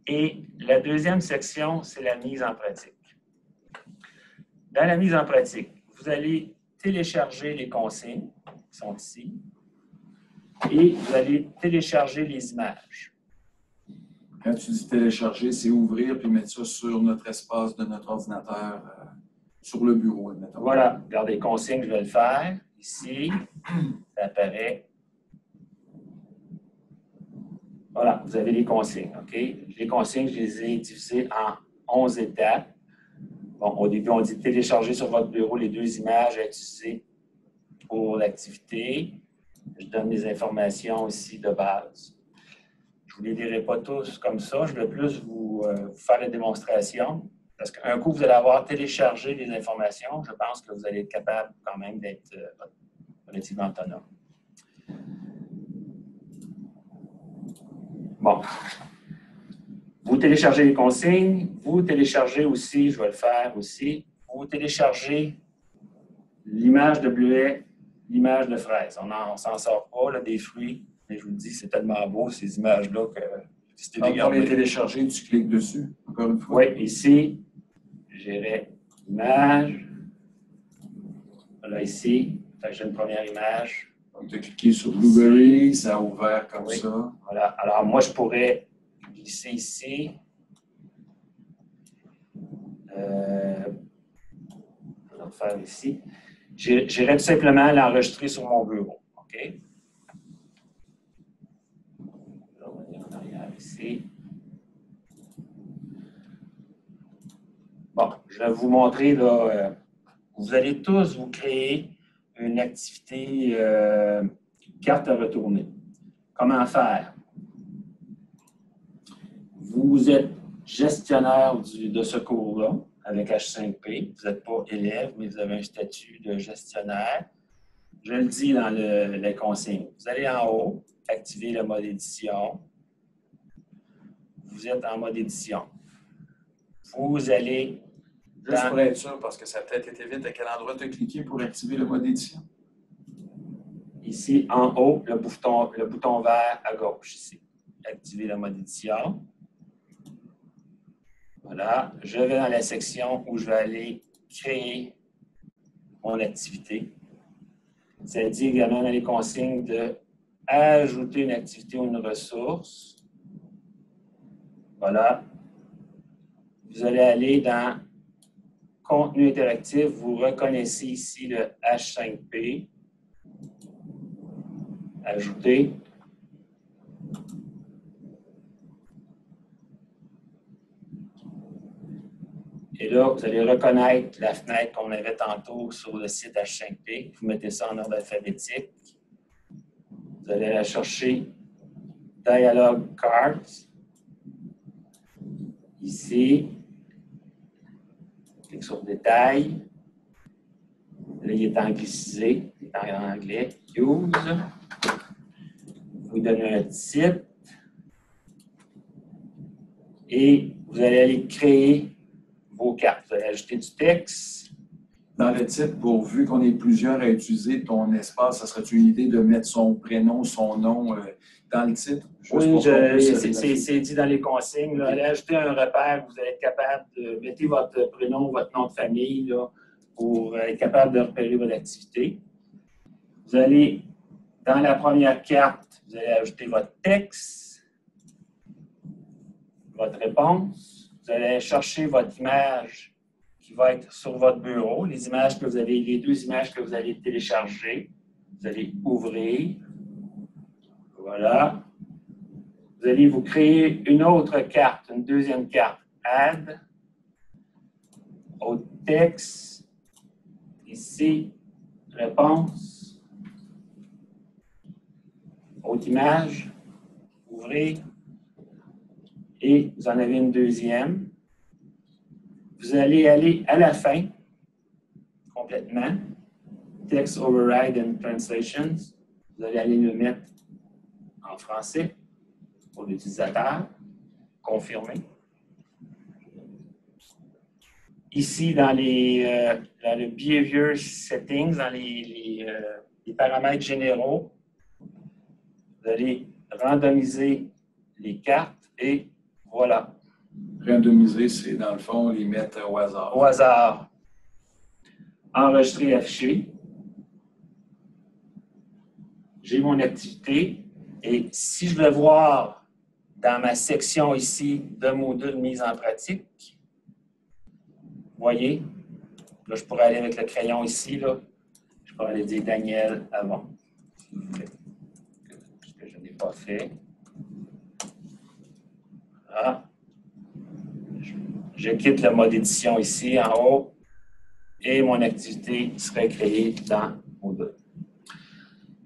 B: Et la deuxième section, c'est la mise en pratique. Dans la mise en pratique, vous allez télécharger les consignes qui sont ici et vous allez télécharger les images.
A: Quand tu dis télécharger, c'est ouvrir puis mettre ça sur notre espace de notre ordinateur, sur le bureau, admettons.
B: Voilà, regardez, les consignes, je vais le faire. Ici, ça apparaît. Voilà, vous avez les consignes, OK? Les consignes, je les ai divisées en 11 étapes. Bon, au début, on dit télécharger sur votre bureau les 2 images à utiliser pour l'activité. Je donne les informations aussi de base. Je ne vous les dirai pas tous comme ça. Je vais plus vous faire la démonstration. Parce qu'un coup, vous allez avoir téléchargé les informations. Je pense que vous allez être capable quand même d'être relativement autonome. Bon. Vous téléchargez les consignes. Vous téléchargez aussi, je vais le faire aussi, vous téléchargez l'image de bleuet, l'image de fraise. On ne s'en sort pas, là, des fruits. Mais je vous le dis, c'est tellement beau, ces images-là, que
A: si tu les télécharger, tu cliques dessus, encore une fois.
B: Oui, ici, j'irai image. Voilà, ici, j'ai une première image.
A: Donc, tu as cliqué sur Blueberry, ça a ouvert comme ça.
B: Voilà. Alors, moi, je pourrais glisser ici. On va faire ici. J'irai tout simplement l'enregistrer sur mon bureau. OK? Là, on va aller en arrière ici. Bon, je vais vous montrer, là, vous allez tous vous créer une activité carte à retourner. Comment faire? Vous êtes gestionnaire de ce cours-là avec H5P. Vous n'êtes pas élève, mais vous avez un statut de gestionnaire. Je le dis dans les consignes. Vous allez en haut, activer le mode édition. Vous êtes en mode édition. Vous allez...
A: Juste pour être sûr, parce que ça a peut-être été vite, à quel endroit tu as cliqué pour activer le mode édition?
B: Ici, en haut, le bouton vert à gauche, ici. Activer le mode édition. Voilà. Je vais dans la section où je vais aller créer mon activité. Ça dit également dans les consignes d'ajouter une activité ou une ressource. Voilà. Vous allez aller dans Contenu interactif. Vous reconnaissez ici le H5P. Ajouter. Et là, vous allez reconnaître la fenêtre qu'on avait tantôt sur le site H5P. Vous mettez ça en ordre alphabétique. Vous allez la chercher Dialog Cards. Ici. Clique sur Détail. Là, il est anglicisé. Il est en anglais. Use. Vous donnez un titre. Et vous allez aller créer vos cartes. Vous allez ajouter du texte.
A: Dans le titre, vu qu'on est plusieurs à utiliser ton espace, ça serait une idée de mettre son prénom, son nom dans le titre?
B: Oui, c'est dit dans les consignes. Là. Allez ajouter un repère, vous allez être capable de mettre votre prénom, votre nom de famille là, pour être capable de repérer votre activité. Vous allez, dans la première carte, vous allez ajouter votre texte, votre réponse. Vous allez chercher votre image qui va être sur votre bureau, les deux images que vous allez télécharger. Vous allez ouvrir. Voilà. Vous allez vous créer une autre carte, une deuxième carte. Add. Au texte. Ici, réponse. Autre image. Ouvrir. Et vous en avez une deuxième. Vous allez aller à la fin, complètement. Text Override and Translations. Vous allez aller le mettre en français pour l'utilisateur. Confirmer. Ici, dans le Behavior Settings, dans les paramètres généraux, vous allez randomiser les cartes et voilà.
A: Randomiser, c'est dans le fond, les mettre au hasard.
B: Au hasard. Enregistrer, afficher. J'ai mon activité et si je veux voir dans ma section ici de module mise en pratique, vous voyez, là je pourrais aller avec le crayon ici, là. Je pourrais aller dire Daniel avant, s'il vous plaît, ce que je n'ai pas fait. Voilà. Je quitte le mode édition ici en haut et mon activité serait créée dans Moodle.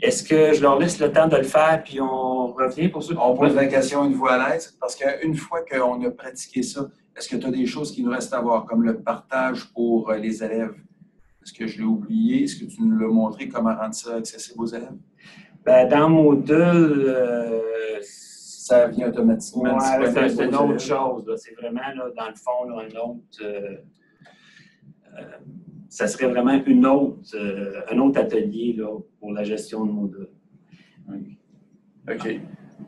B: Est-ce que je leur laisse le temps de le faire puis on revient pour ceux qui
A: on pose la question une fois à l'aise parce qu'une fois qu'on a pratiqué ça, est-ce que tu as des choses qui nous restent à voir comme le partage pour les élèves? Est-ce que je l'ai oublié? Est-ce que tu nous l'as montré comment rendre ça accessible aux élèves?
B: Ben, dans Moodle,
A: ça vient automatiquement.
B: Ouais, c'est une autre chose. C'est vraiment, là, dans le fond, là, ça serait vraiment un autre atelier là, pour la gestion de modules.
A: OK,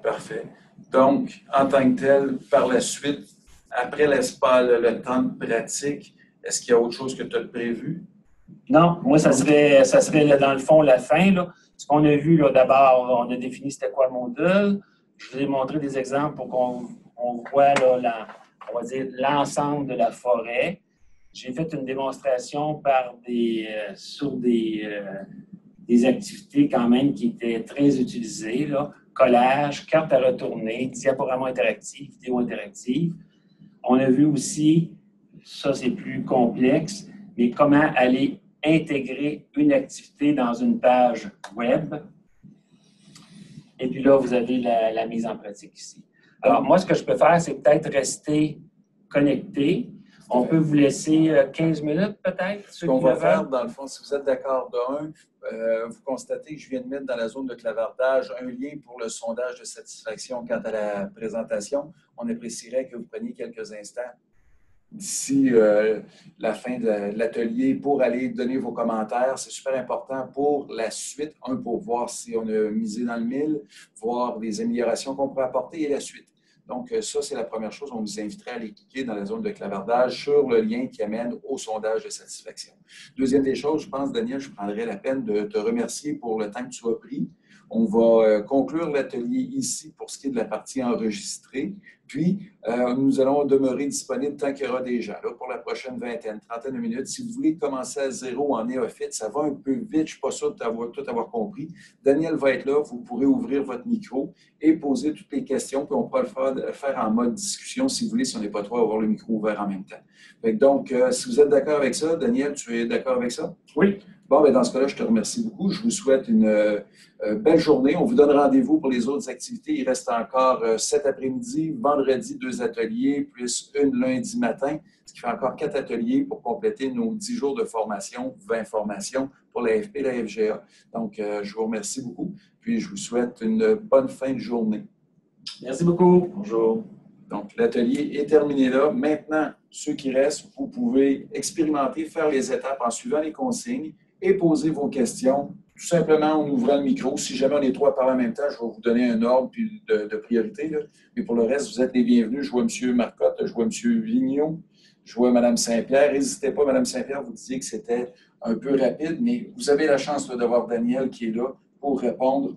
A: parfait. Donc, en tant que tel, par la suite, après le temps de pratique, est-ce qu'il y a autre chose que tu as prévu?
B: Non, moi, ça serait là, dans le fond la fin. Là. Ce qu'on a vu, d'abord, on a défini c'était quoi le module. Je vous ai montré des exemples pour qu'on voit là, on va dire l'ensemble de la forêt. J'ai fait une démonstration sur des activités quand même qui étaient très utilisées. Là. Collage, carte à retourner, diaporama interactif, vidéo interactive. On a vu aussi, ça c'est plus complexe, mais comment aller intégrer une activité dans une page web. Et puis là, vous avez la mise en pratique ici. Alors, moi, ce que je peux faire, c'est peut-être rester connecté. On peut vous laisser 15 minutes, peut-être.
A: Ce qu'on va faire, dans le fond, si vous êtes d'accord vous constatez que je viens de mettre dans la zone de clavardage un lien pour le sondage de satisfaction quant à la présentation. On apprécierait que vous preniez quelques instants d'ici la fin de l'atelier pour aller donner vos commentaires. C'est super important pour la suite. Pour voir si on a misé dans le mille, voir les améliorations qu'on peut apporter et la suite. Donc, ça, c'est la première chose. On vous inviterait à aller cliquer dans la zone de clavardage sur le lien qui amène au sondage de satisfaction. Deuxième des choses, je pense, Daniel, je prendrais la peine de te remercier pour le temps que tu as pris. On va conclure l'atelier ici pour ce qui est de la partie enregistrée. Puis, nous allons demeurer disponibles tant qu'il y aura des gens. Là, pour la prochaine trentaine de minutes, si vous voulez commencer à zéro en néophyte, ça va un peu vite, je ne suis pas sûr de tout avoir compris. Daniel va être là, vous pourrez ouvrir votre micro et poser toutes les questions, puis on pourra le faire en mode discussion si vous voulez, si on n'est pas trop à avoir le micro ouvert en même temps. Donc, si vous êtes d'accord avec ça, Daniel, tu es d'accord avec ça?
B: Oui.
A: Bon, bien, dans ce cas-là, je te remercie beaucoup. Je vous souhaite une belle journée. On vous donne rendez-vous pour les autres activités. Il reste encore cet après-midi, vendredi, 2 ateliers, plus une lundi matin, ce qui fait encore 4 ateliers pour compléter nos 10 jours de formation, 20 formations pour l'AFP et la FGA. Donc, je vous remercie beaucoup. Puis, je vous souhaite une bonne fin de journée.
B: Merci beaucoup. Bonjour.
A: Donc, l'atelier est terminé là. Maintenant, ceux qui restent, vous pouvez expérimenter, faire les étapes en suivant les consignes et poser vos questions, tout simplement en ouvrant le micro. Si jamais on est trois à parler en même temps, je vais vous donner un ordre de priorité. Là. Mais pour le reste, vous êtes les bienvenus. Je vois M. Marcotte, je vois M. Vigneault, je vois Mme Saint-Pierre. N'hésitez pas, Mme Saint-Pierre, vous disiez que c'était un peu rapide, mais vous avez la chance d'avoir Daniel qui est là pour répondre